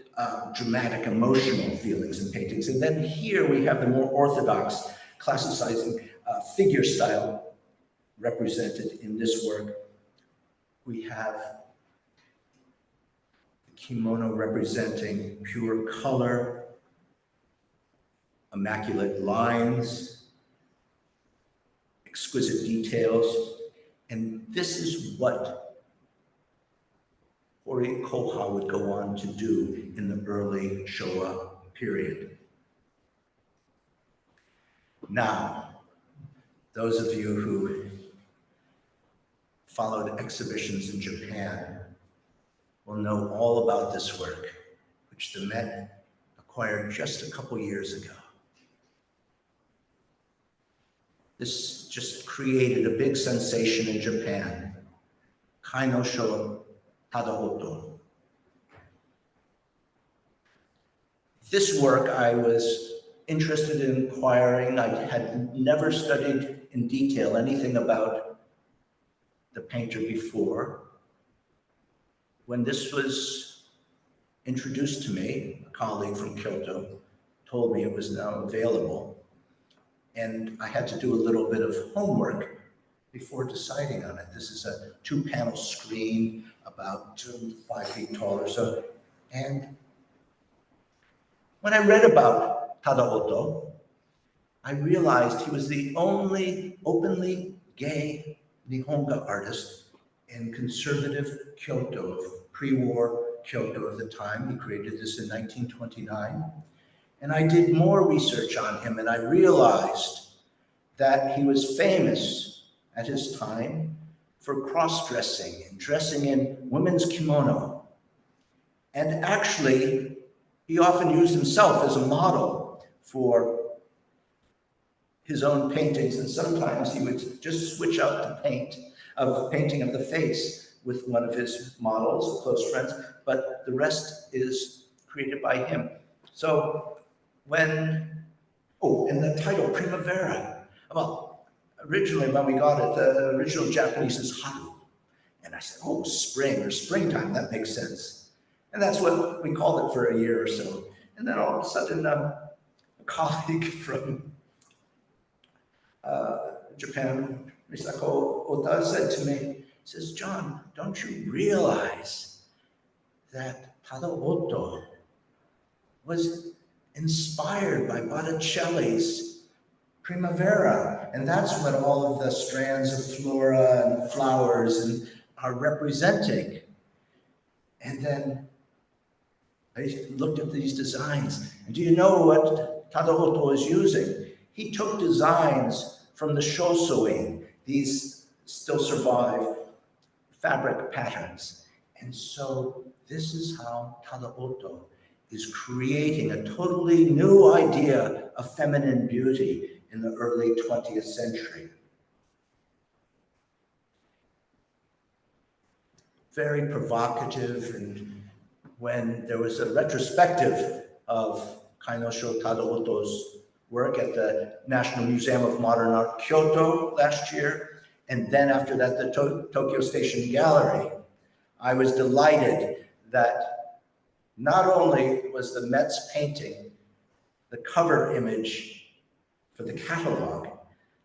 dramatic emotional feelings in paintings. And then here we have the more orthodox classicizing figure style represented in this work. We have the kimono representing pure color, immaculate lines, exquisite details. And this is what Horie Koha would go on to do in the early Showa period. Now, those of you who followed exhibitions in Japan will know all about this work, which the Met acquired just a couple years ago. This just created a big sensation in Japan. Kainoshō Tadaoto. This work I was interested in acquiring. I had never studied in detail anything about the painter before. When this was introduced to me, a colleague from Kyoto told me it was now available, and I had to do a little bit of homework before deciding on it. This is a 2-panel screen, about 5 feet tall or so. And when I read about Tadaoto, I realized he was the only openly gay Nihonga artist in conservative Kyoto, pre-war Kyoto of the time. He created this in 1929. And I did more research on him, and I realized that he was famous at his time for cross-dressing and dressing in women's kimono. And actually, he often used himself as a model for his own paintings, and sometimes he would just switch out the painting of the face with one of his models, close friends, but the rest is created by him. So and the title, Primavera. Well, originally when we got it, the original Japanese is haru. And I said, oh, spring or springtime, that makes sense. And that's what we called it for a year or so. And then all of a sudden, a colleague from Japan, Misako Ota, said to me, says, John, don't you realize that Tadaoto was inspired by Botticelli's Primavera, and that's what all of the strands of flora and flowers are representing. And then I looked at these designs, and do you know what Tadaoto is using? He took designs from the shosui, these still survive fabric patterns. And so this is how Tadaoto is creating a totally new idea of feminine beauty in the early 20th century. Very provocative, and when there was a retrospective of Kainoshō Tadaoto's work at the National Museum of Modern Art, Kyoto last year, and then after that, the Tokyo Station Gallery, I was delighted that not only was the Met's painting the cover image for the catalog,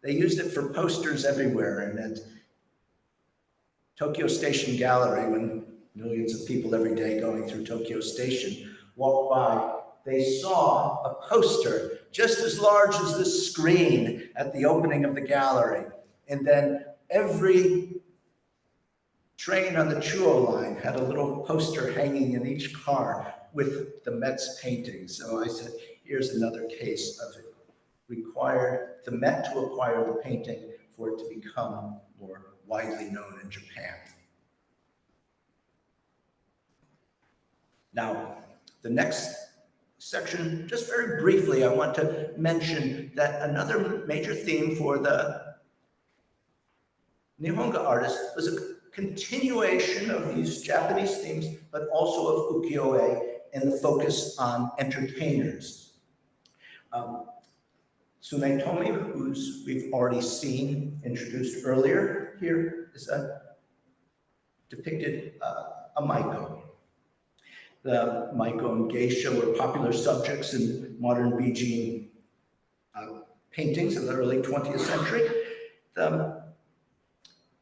they used it for posters everywhere. And at Tokyo Station Gallery, when millions of people every day going through Tokyo Station walked by, they saw a poster just as large as this screen at the opening of the gallery. And then every train on the Chuo line had a little poster hanging in each car with the Met's paintings. So I said, here's another case of it required the Met to acquire the painting for it to become more widely known in Japan. Now, the next section, just very briefly, I want to mention that another major theme for the Nihonga artists was a continuation of these Japanese themes, but also of ukiyo-e and the focus on entertainers. Tsunetomi, who's we've already seen introduced earlier here, is depicted a maiko. The maiko and geisha were popular subjects in modern Beijing paintings in the early 20th century. The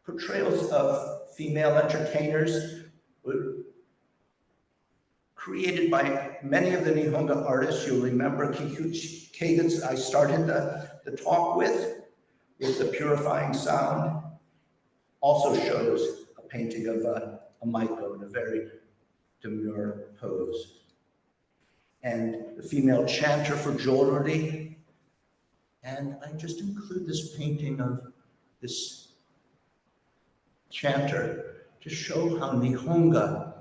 portrayals of female entertainers were created by many of the Nihonga artists. You'll remember Kikuchi that I started the talk with the purifying sound, also shows a painting of a maiko in a very demure pose. And the female chanter for jewelry. And I just include this painting of this chanter to show how Nihonga,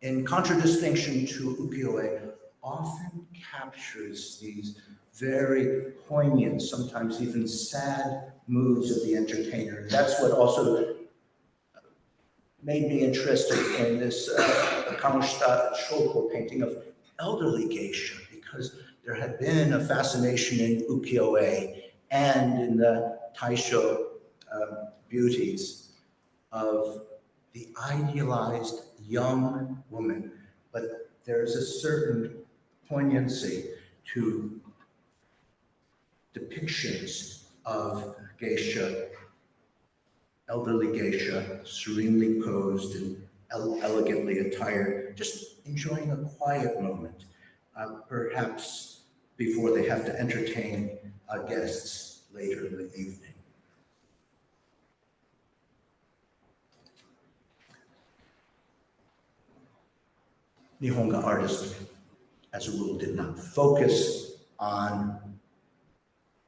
in contradistinction to ukiyo-e, often captures these very poignant, sometimes even sad moods of the entertainer. That's what also made me interested in this Kainoshō Tadaoto painting of elderly geisha, because there had been a fascination in ukiyo-e and in the Taisho beauties of the idealized young woman, but there's a certain poignancy to depictions of geisha, elderly geisha, serenely posed and elegantly attired, just enjoying a quiet moment, perhaps before they have to entertain guests later in the evening. Nihonga artists, as a rule, did not focus on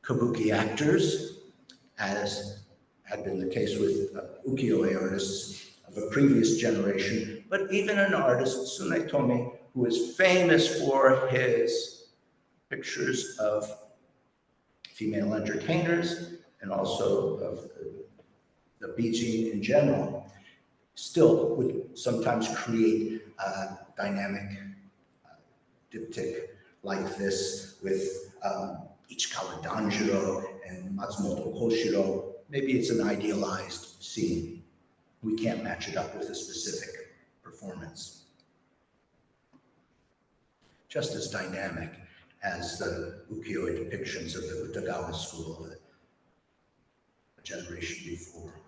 kabuki actors, as had been the case with ukiyo-e artists of a previous generation, but even an artist, Tsunetomi, who is famous for his pictures of female entertainers and also of the Beijing in general, still would sometimes create a dynamic diptych like this with Ichikawa Danjiro and Matsumoto Koshiro. Maybe it's an idealized scene. We can't match it up with a specific performance. Just as dynamic as the ukiyo-e depictions of the Utagawa school of a generation before.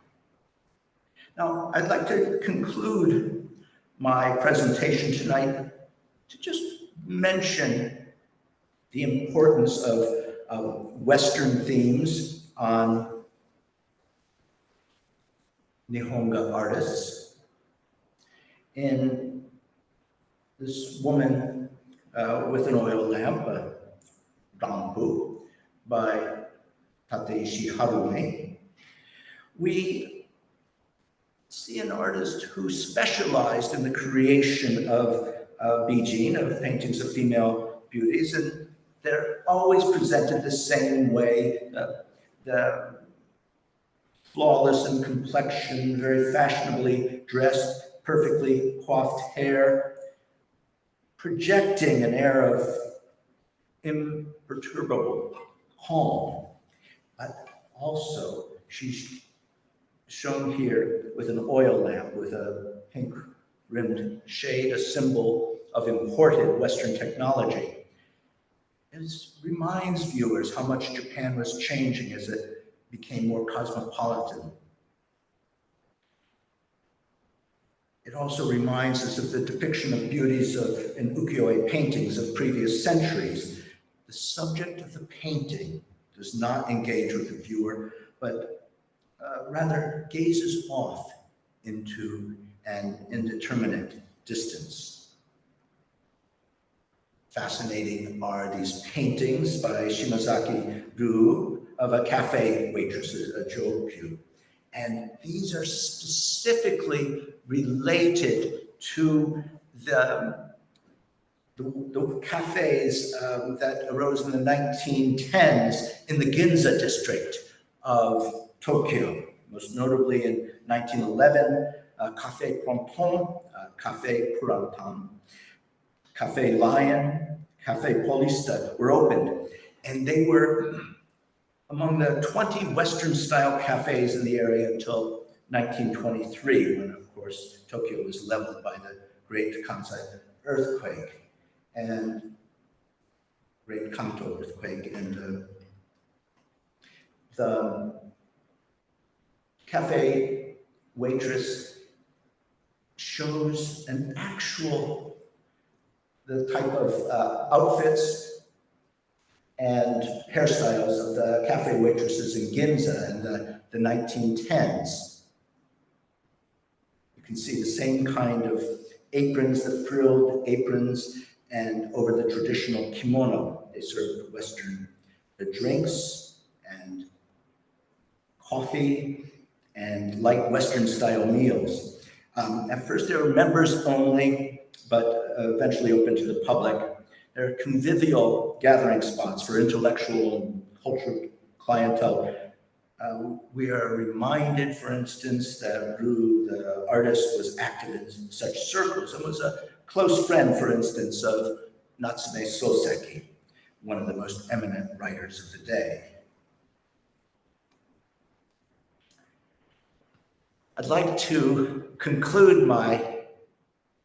Now, I'd like to conclude my presentation tonight to just mention the importance of Western themes on Nihonga artists. In this woman with an oil lamp, Rampu, by Tateishi Harume, we see an artist who specialized in the creation of bijin, of paintings of female beauties, and they're always presented the same way. The flawless in complexion, very fashionably dressed, perfectly coiffed hair, projecting an air of imperturbable calm. But also, she's shown here with an oil lamp with a pink-rimmed shade, a symbol of imported Western technology. It reminds viewers how much Japan was changing as it became more cosmopolitan. It also reminds us of the depiction of beauties in ukiyo-e paintings of previous centuries. The subject of the painting does not engage with the viewer, but rather gazes off into an indeterminate distance. Fascinating are these paintings by Shimazaki Ryu of a cafe waitress, a jokyu. And these are specifically related to the cafes that arose in the 1910s in the Ginza district of Tokyo, most notably in 1911, Café Pronton, Café Purantan, Café Lion, Café Paulista were opened, and they were among the 20 Western-style cafes in the area until 1923, when, of course, Tokyo was leveled by the Great Kansai earthquake and Great Kanto earthquake. And the cafe waitress shows an actual, the type of outfits and hairstyles of the cafe waitresses in Ginza in the 1910s. You can see the same kind of aprons, the frilled aprons, and over the traditional kimono. They served Western drinks and coffee and light Western-style meals. At first, they were members only, but eventually open to the public. They're convivial gathering spots for intellectual and cultural clientele. We are reminded, for instance, that Ryu, the artist, was active in such circles and was a close friend, for instance, of Natsume Soseki, one of the most eminent writers of the day. I'd like to conclude my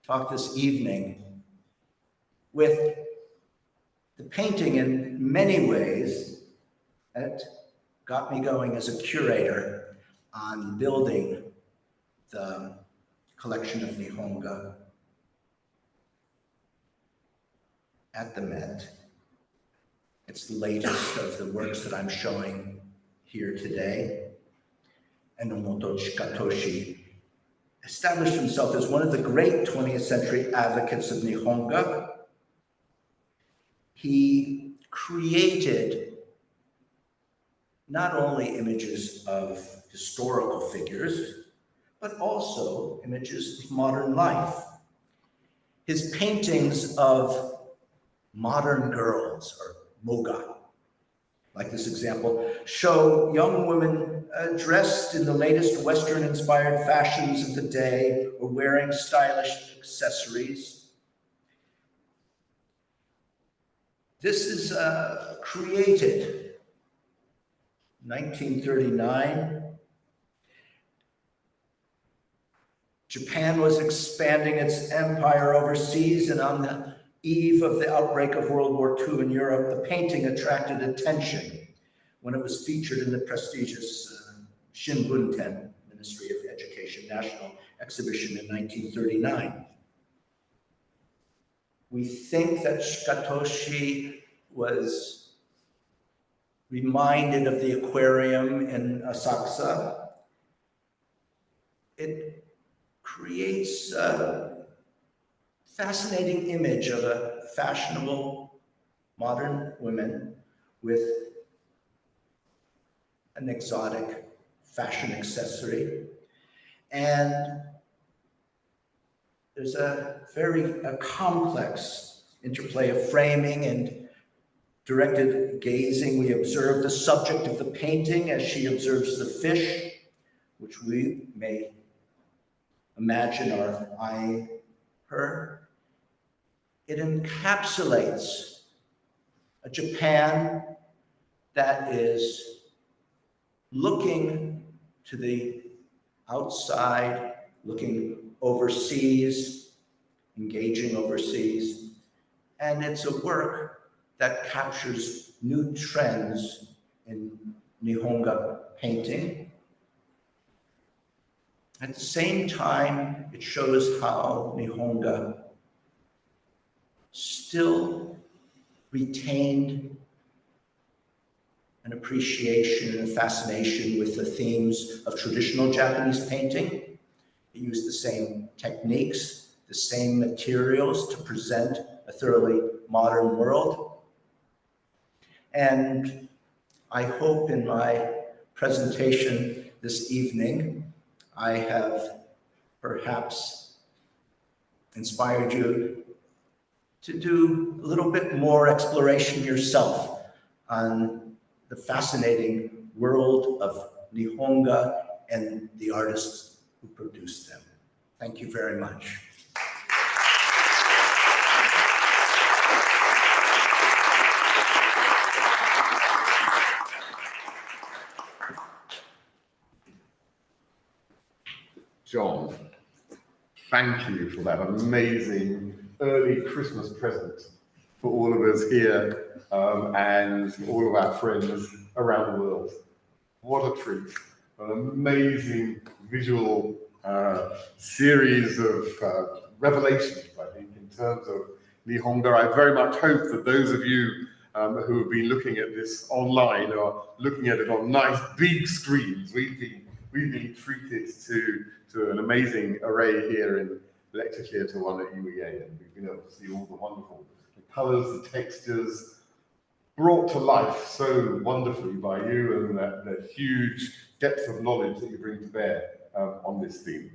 talk this evening with the painting in many ways that got me going as a curator on building the collection of Nihonga at the Met. It's the latest of the works that I'm showing here today. Enomoto Chikatoshi established himself as one of the great 20th century advocates of Nihonga. He created not only images of historical figures, but also images of modern life. His paintings of modern girls, or moga, like this example, show young women dressed in the latest Western-inspired fashions of the day or wearing stylish accessories. This is created 1939. Japan was expanding its empire overseas, and on the eve of the outbreak of World War II in Europe, the painting attracted attention when it was featured in the prestigious Shinbunten, Ministry of Education, National Exhibition in 1939. We think that Chikatoshi was reminded of the aquarium in Asakusa. It creates a fascinating image of a fashionable modern woman with an exotic fashion accessory. And there's a very complex interplay of framing and directed gazing. We observe the subject of the painting as she observes the fish, which we may imagine are eyeing her. It encapsulates a Japan that is looking to the outside, looking overseas, engaging overseas. And it's a work that captures new trends in Nihonga painting. At the same time, it shows how Nihonga still retained an appreciation and a fascination with the themes of traditional Japanese painting. It used the same techniques, the same materials to present a thoroughly modern world. And I hope in my presentation this evening, I have perhaps inspired you to do a little bit more exploration yourself on the fascinating world of Nihonga and the artists who produced them. Thank you very much. John, thank you for that amazing early Christmas present for all of us here and all of our friends around the world. What a treat. An amazing visual series of revelations, I think, in terms of Nihonga. I very much hope that those of you who have been looking at this online are looking at it on nice big screens. We've been treated to an amazing array here in Lecture Theatre 1 at UEA, and we've been able to see all the wonderful colours, the textures, brought to life so wonderfully by you and that huge depth of knowledge that you bring to bear on this theme.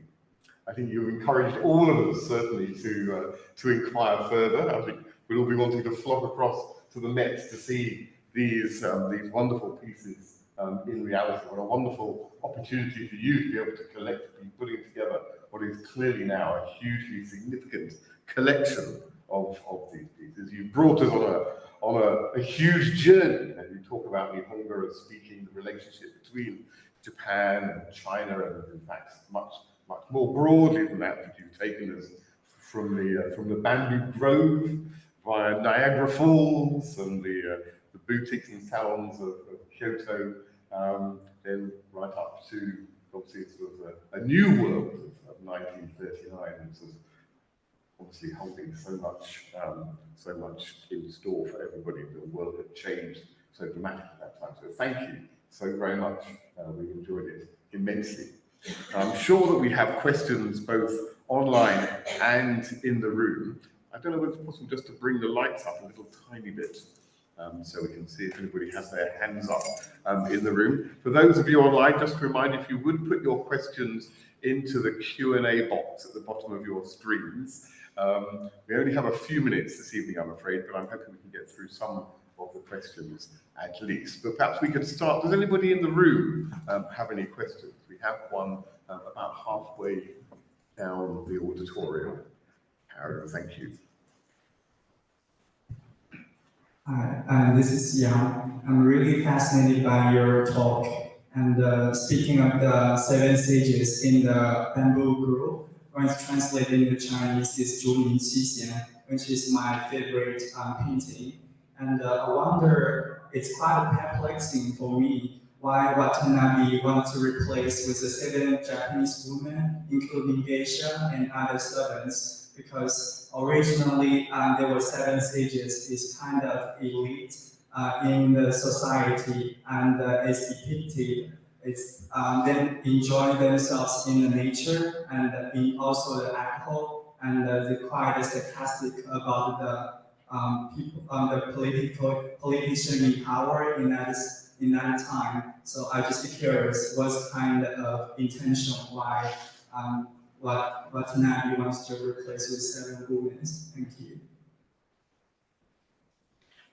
I think you've encouraged all of us certainly to inquire further. I think we'll all be wanting to flock across to the Met to see these wonderful pieces in reality. What a wonderful opportunity for you to be able to collect and putting together what is clearly now a hugely significant collection of these pieces. You brought us on a huge journey, and you talk about Nihonga as speaking the relationship between Japan and China, and in fact much more broadly than that you've taken us from the bamboo grove via Niagara Falls and the boutiques and salons of Kyoto, then right up to obviously sort of a new world of 1939, which was obviously holding so much in store for everybody. The world had changed so dramatically at that time. So thank you so very much. We enjoyed it immensely. I'm sure that we have questions both online and in the room. I don't know whether it's possible just to bring the lights up a little tiny bit so we can see if anybody has their hands up in the room. For those of you online, just to remind you, if you would put your questions into the Q&A box at the bottom of your screens. We only have a few minutes this evening, I'm afraid, but I'm hoping we can get through some of the questions at least. But perhaps we could start. Does anybody in the room have any questions? We have one about halfway down the auditorium. Aaron, thank you. Hi, this is Yang. I'm really fascinated by your talk. And speaking of the 7 stages in the bamboo grove, when it's translated into Chinese, is 竹林七贤, which is my favorite painting. And I wonder, it's quite perplexing for me why Watanabe wants to replace with the 7 Japanese women, including geisha and other servants, because originally there were 7 stages. It's kind of elite in the society, and it's depicted. It's them enjoying themselves in the nature, and being also the alcohol, and the quite sarcastic about the people, the politician in power in that time. So I just curious, what's kind of intention why what Watanabe wants to replace with 7 movements. Thank you.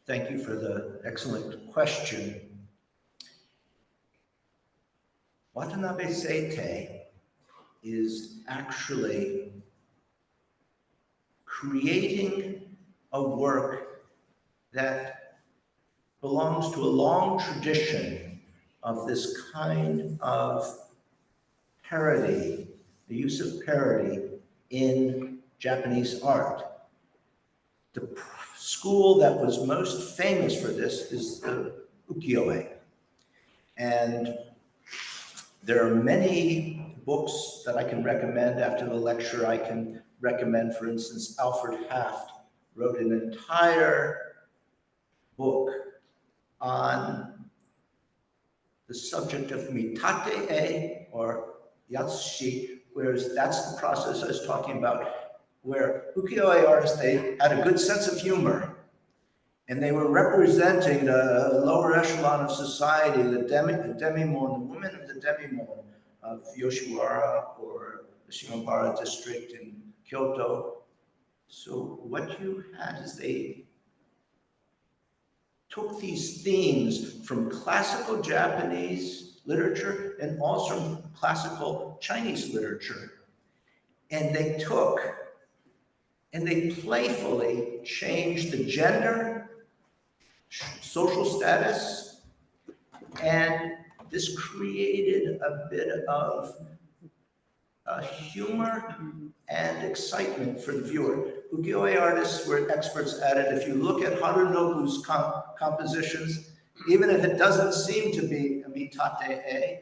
Thank you for the excellent question. Watanabe Seitei is actually creating a work that belongs to a long tradition of this kind of parody, the use of parody in Japanese art. The school that was most famous for this is the Ukiyo-e. And there are many books that I can recommend after the lecture. I can recommend, for instance, Alfred Haft wrote an entire book on the subject of mitate-e, or yatsushi, whereas that's the process I was talking about, where ukiyo-e artists, they had a good sense of humor, and they were representing the lower echelon of society, the demimon, the women of the demimon of Yoshiwara or the Shimabara district in Kyoto. So what you had is they took these themes from classical Japanese literature and also from classical Chinese literature, and they took and they playfully changed the gender, social status, and this created a bit of humor and excitement for the viewer. Ukiyo-e artists were experts at it. If you look at Harunobu's compositions, even if it doesn't seem to be a mitate-e,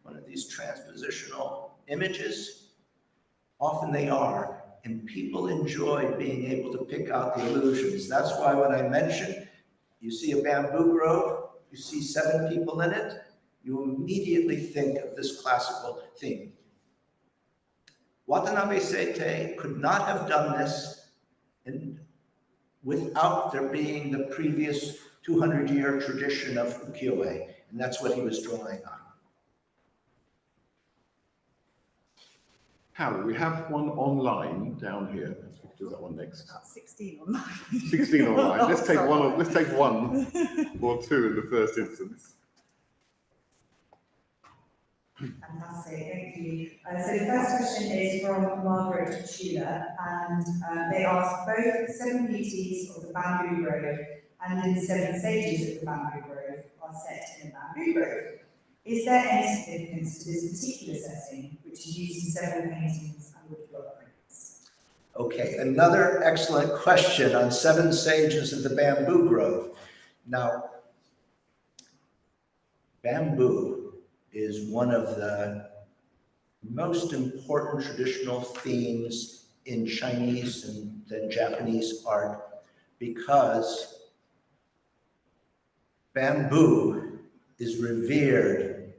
one of these transpositional images, often they are. And people enjoy being able to pick out the illusions. That's why when I mentioned, you see a bamboo grove, you see 7 people in it, you immediately think of this classical theme. Watanabe Seitei could not have done this without there being the previous 200-year tradition of ukiyo-e, and that's what he was drawing on. Harry, we have one online down here. Let's do that one next. 16 online. 16 online. Let's take Sorry. one. Let's take 1 or 2 in the first instance. Fantastic, thank you. So the first question is from Margaret Schuler, and they ask, both the 7 beauties of the bamboo grove and in the 7 stages of the bamboo grove are set in a bamboo grove. Is there any significance to this particular setting, which is used in several paintings and woodblock prints? Okay, another excellent question on 7 stages of the bamboo grove. Now, bamboo is one of the most important traditional themes in Chinese and then Japanese art, because bamboo is revered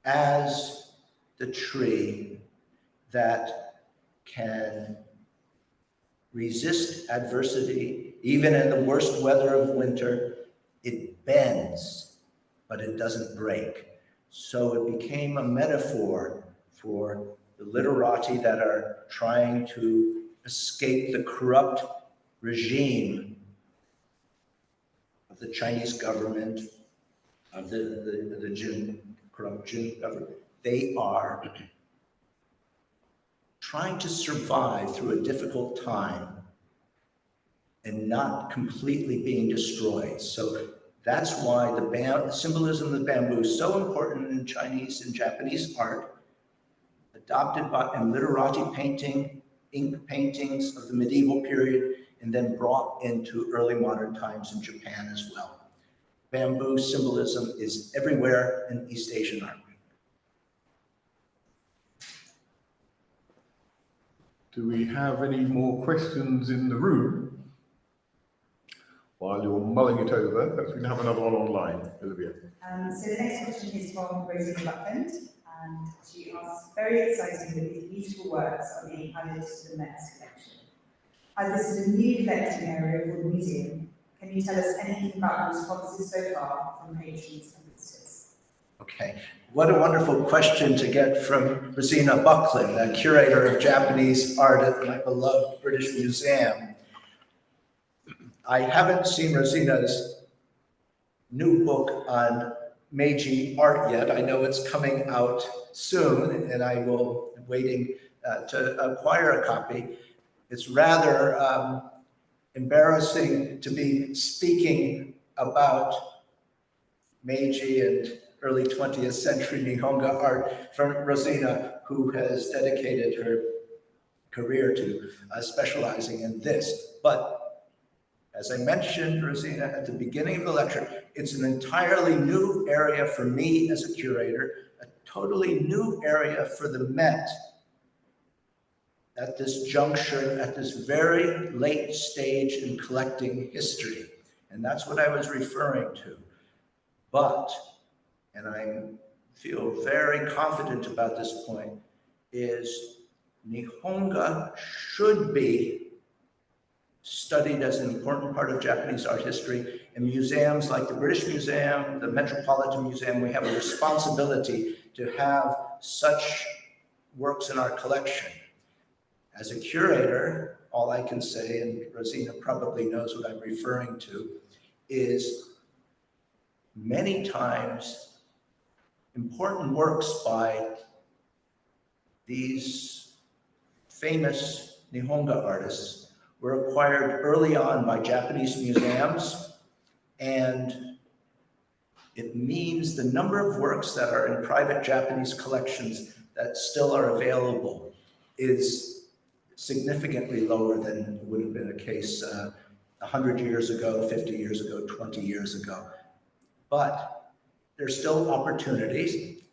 as the tree that can resist adversity, even in the worst weather of winter. It bends, but it doesn't break. So it became a metaphor for the literati that are trying to escape the corrupt regime of the Chinese government, of the corrupt Jin government. They are trying to survive through a difficult time and not completely being destroyed. So that's why the symbolism of bamboo is so important in Chinese and Japanese art, adopted in literati painting, ink paintings of the medieval period, and then brought into early modern times in Japan as well. Bamboo symbolism is everywhere in East Asian art. Do we have any more questions in the room? While you're mulling it over, perhaps we can have another one online, Olivia. So the next question is from Rosie Buckland, and she asks, very exciting that these beautiful works are being added to the Met's collection. As this is a new collecting area for the museum, can you tell us anything about the responses so far from patrons and visitors? Okay, what a wonderful question to get from Rosina Buckland, the curator of Japanese art at my beloved British Museum. I haven't seen Rosina's new book on Meiji art yet. I know it's coming out soon, and I will be waiting to acquire a copy. It's rather embarrassing to be speaking about Meiji and early 20th century Nihonga art from Rosina, who has dedicated her career to specializing in this. But as I mentioned, Rosina, at the beginning of the lecture, it's an entirely new area for me as a curator, a totally new area for the Met at this juncture, at this very late stage in collecting history. And that's what I was referring to. But, and I feel very confident about this point, is Nihonga should be studied as an important part of Japanese art history. In museums like the British Museum, the Metropolitan Museum, we have a responsibility to have such works in our collection. As a curator, all I can say, and Rosina probably knows what I'm referring to, is many times important works by these famous Nihonga artists were acquired early on by Japanese museums, and it means the number of works that are in private Japanese collections that still are available is significantly lower than would have been the case 100 years ago, 50 years ago, 20 years ago. But there's still opportunities.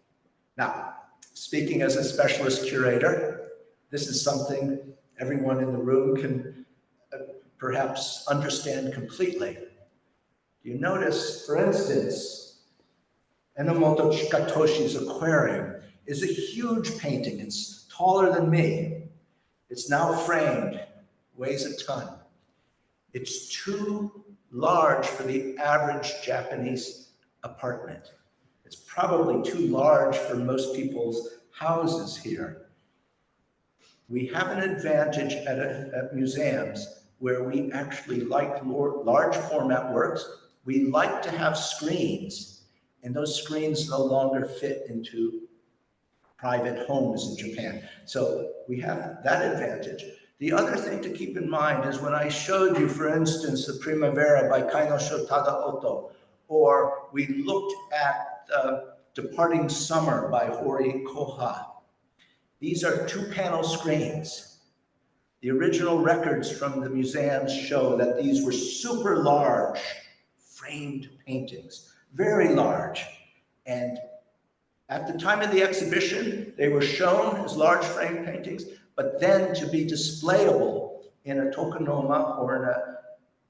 Now, speaking as a specialist curator, this is something everyone in the room can perhaps understand completely. You notice, for instance, Enomoto Chikatoshi's aquarium is a huge painting. It's taller than me. It's now framed, weighs a ton. It's too large for the average Japanese apartment. It's probably too large for most people's houses here. We have an advantage at museums where we actually like more large format works. We like to have screens, and those screens no longer fit into private homes in Japan. So we have that advantage. The other thing to keep in mind is when I showed you, for instance, the Primavera by Kainoshō Tadaoto, or we looked at Departing Summer by Hori Koha. These are two-panel screens. The original records from the museums show that these were super large framed paintings, very large. And at the time of the exhibition, they were shown as large frame paintings, but then to be displayable in a tokonoma or in a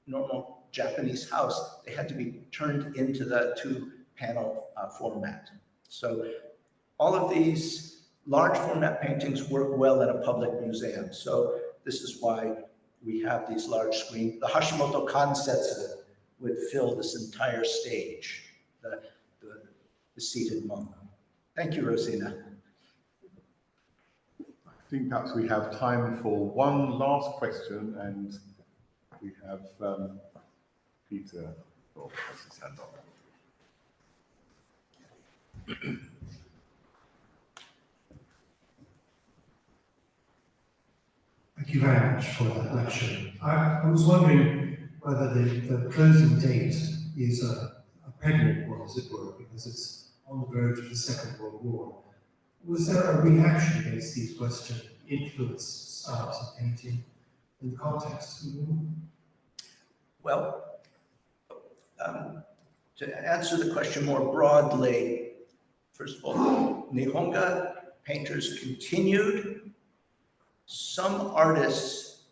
normal Japanese house, they had to be turned into the two-panel format. So all of these large format paintings work well in a public museum. So this is why we have these large screens. The Hashimoto Kansetsu would fill this entire stage, the seated monk. Thank you, Rosina. I think perhaps we have time for one last question, and we have Peter. Oh, has his hand up. Thank you very much for that lecture. I was wondering whether the closing date is a pregnant one, as it were, because it's on the verge of the Second World War. Was there a reaction against these Western influence styles of painting in the context of the war? Well, to answer the question more broadly, first of all, Nihonga painters continued. Some artists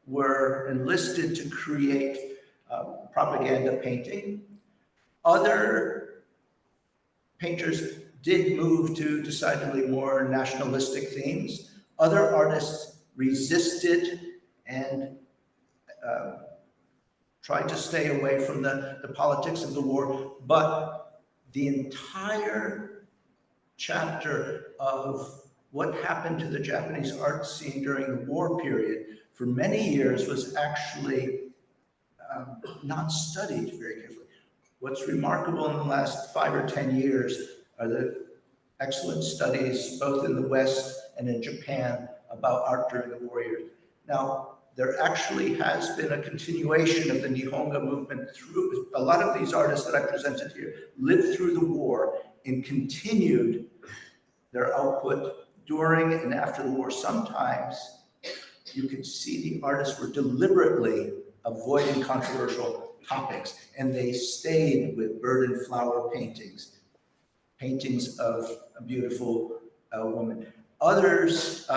were enlisted to create propaganda painting. Other painters did move to decidedly more nationalistic themes. Other artists resisted and tried to stay away from the politics of the war, but the entire chapter of what happened to the Japanese art scene during the war period for many years was actually not studied very carefully. What's remarkable in the last 5 or 10 years are the excellent studies both in the West and in Japan about art during the war years. Now, there actually has been a continuation of the Nihonga movement through, a lot of these artists that I presented here lived through the war and continued their output during and after the war. Sometimes you could see the artists were deliberately avoiding controversial topics, and they stayed with bird and flower paintings, paintings of a beautiful woman. Others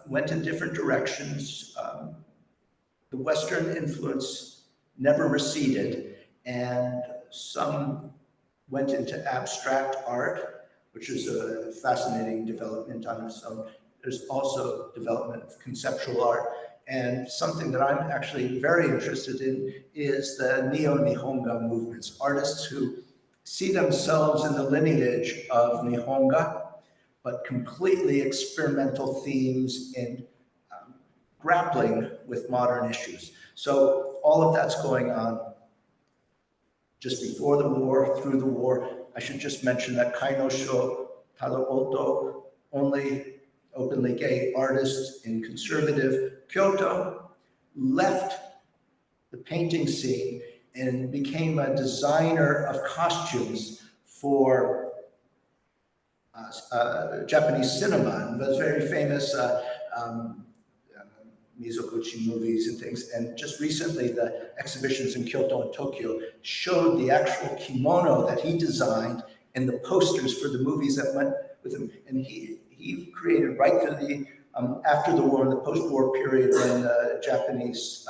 went in different directions. The Western influence never receded, and some went into abstract art, which is a fascinating development on its own. There's also development of conceptual art, and something that I'm actually very interested in is the neo-Nihonga movements, artists who see themselves in the lineage of Nihonga, but completely experimental themes in grappling with modern issues. So all of that's going on just before the war, through the war. I should just mention that Kainoshō Tadaoto, only openly gay artist in conservative Kyoto, left the painting scene and became a designer of costumes for Japanese cinema, and was very famous Mizoguchi movies and things. And just recently, the exhibitions in Kyoto and Tokyo showed the actual kimono that he designed and the posters for the movies that went with him. And he created right through the, after the war, in the post-war period when Japanese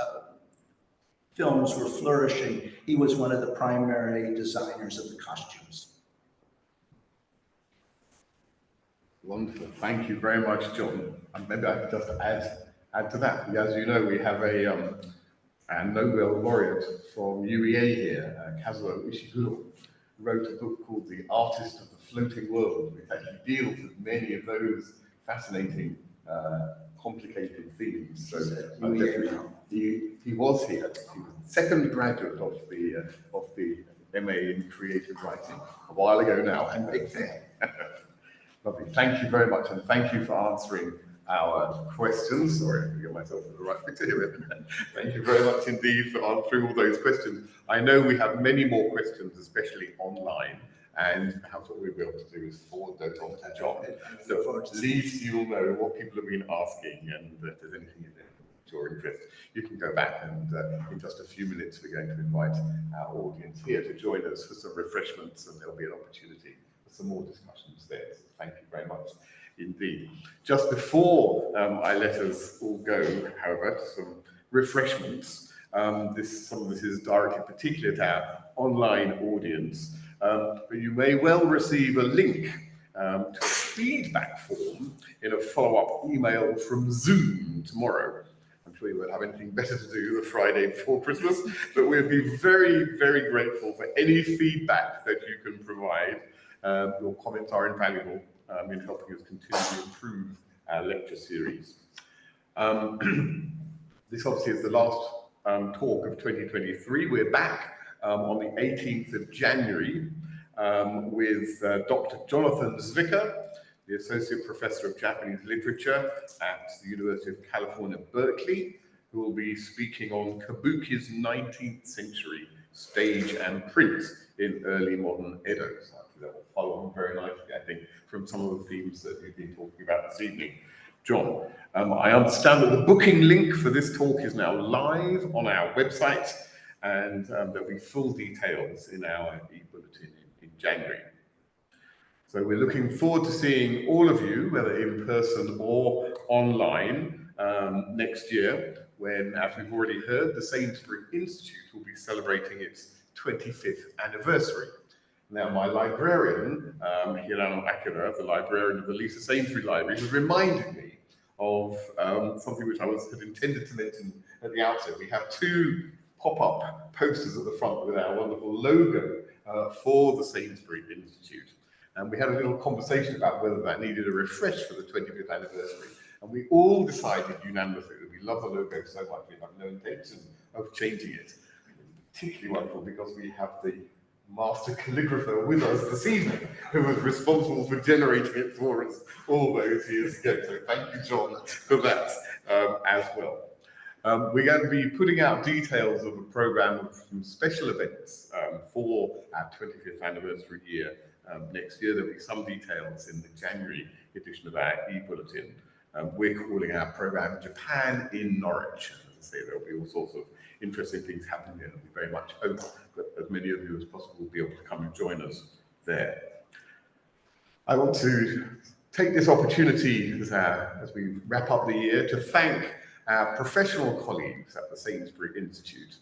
films were flourishing, he was one of the primary designers of the costumes. Wonderful. Thank you very much, John. And maybe I could just add to that. As you know, we have a Nobel laureate from UEA here, Kazuo Ishiguro, wrote a book called The Artist of the Floating World, which actually deals with many of those fascinating, complicated themes. So he was here. He was the second graduate of the MA in creative writing a while ago now. I'm a big fan. Lovely. Thank you very much, and thank you for answering our questions. Sorry, I can get myself in the right picture here. Thank you very much indeed for answering all those questions. I know we have many more questions, especially online, and perhaps what we'll be able to do is forward those on to John. So at least you'll know what people have been asking, and if there's anything in there to your interest, you can go back, and in just a few minutes we're going to invite our audience here to join us for some refreshments, and there'll be an opportunity for some more discussions there. So thank you very much indeed. Just before I let us all go, however, to some refreshments, some of this is directed particularly at our online audience, but you may well receive a link to a feedback form in a follow-up email from Zoom tomorrow. I'm sure you won't have anything better to do the Friday before Christmas, but we'll be very, very grateful for any feedback that you can provide. Your comments are invaluable in helping us continue to improve our lecture series. This obviously is the last talk of 2023. We're back on the 18th of January with Dr. Jonathan Zwicker, the Associate Professor of Japanese Literature at the University of California, Berkeley, who will be speaking on Kabuki's 19th century stage and print in early modern Edo. So that will follow on very nicely, I think, from some of the themes that we've been talking about this evening. John, I understand that the booking link for this talk is now live on our website, and there'll be full details in our e-bulletin in January. So we're looking forward to seeing all of you, whether in person or online, next year, when, as we've already heard, the Sainsbury Institute will be celebrating its 25th anniversary. Now, my librarian, Hirano Akira, the librarian of the Lisa Sainsbury Library, has reminded me of something which I had intended to mention at the outset. We have two pop-up posters at the front with our wonderful logo for the Sainsbury Institute. And we had a little conversation about whether that needed a refresh for the 25th anniversary. And we all decided unanimously that we love the logo so much, we have no intention of changing it. Particularly wonderful because we have the master calligrapher with us this evening, who was responsible for generating it for us all those years ago. So thank you, John, for that as well. We're going to be putting out details of a program of some special events for our 25th anniversary year next year. There'll be some details in the January edition of our e-bulletin. We're calling our program Japan in Norwich. As I say, there'll be all sorts of interesting things happening there, and we very much hope that as many of you as possible will be able to come and join us there. I want to take this opportunity as we wrap up the year to thank our professional colleagues at the Sainsbury Institute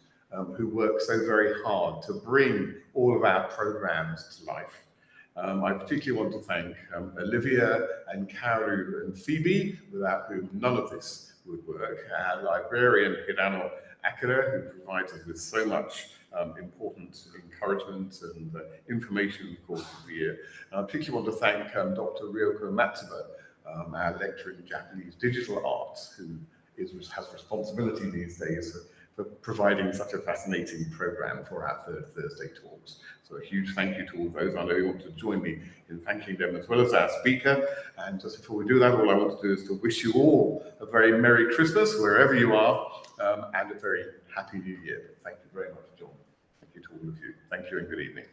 who work so very hard to bring all of our programs to life. I particularly want to thank Olivia and Karu and Phoebe, without whom none of this would work, our librarian Hirano Akira, who provides us with so much important encouragement and information in the course of the year. And I particularly want to thank Dr. Ryoko Matsuba, our lecturer in Japanese digital arts, who has responsibility these days for providing such a fascinating program for our third Thursday talks. So a huge thank you to all those. I know you want to join me in thanking them as well as our speaker. And just before we do that, all I want to do is to wish you all a very Merry Christmas, wherever you are, and a very Happy New Year. Thank you very much, John. Thank you to all of you. Thank you and good evening.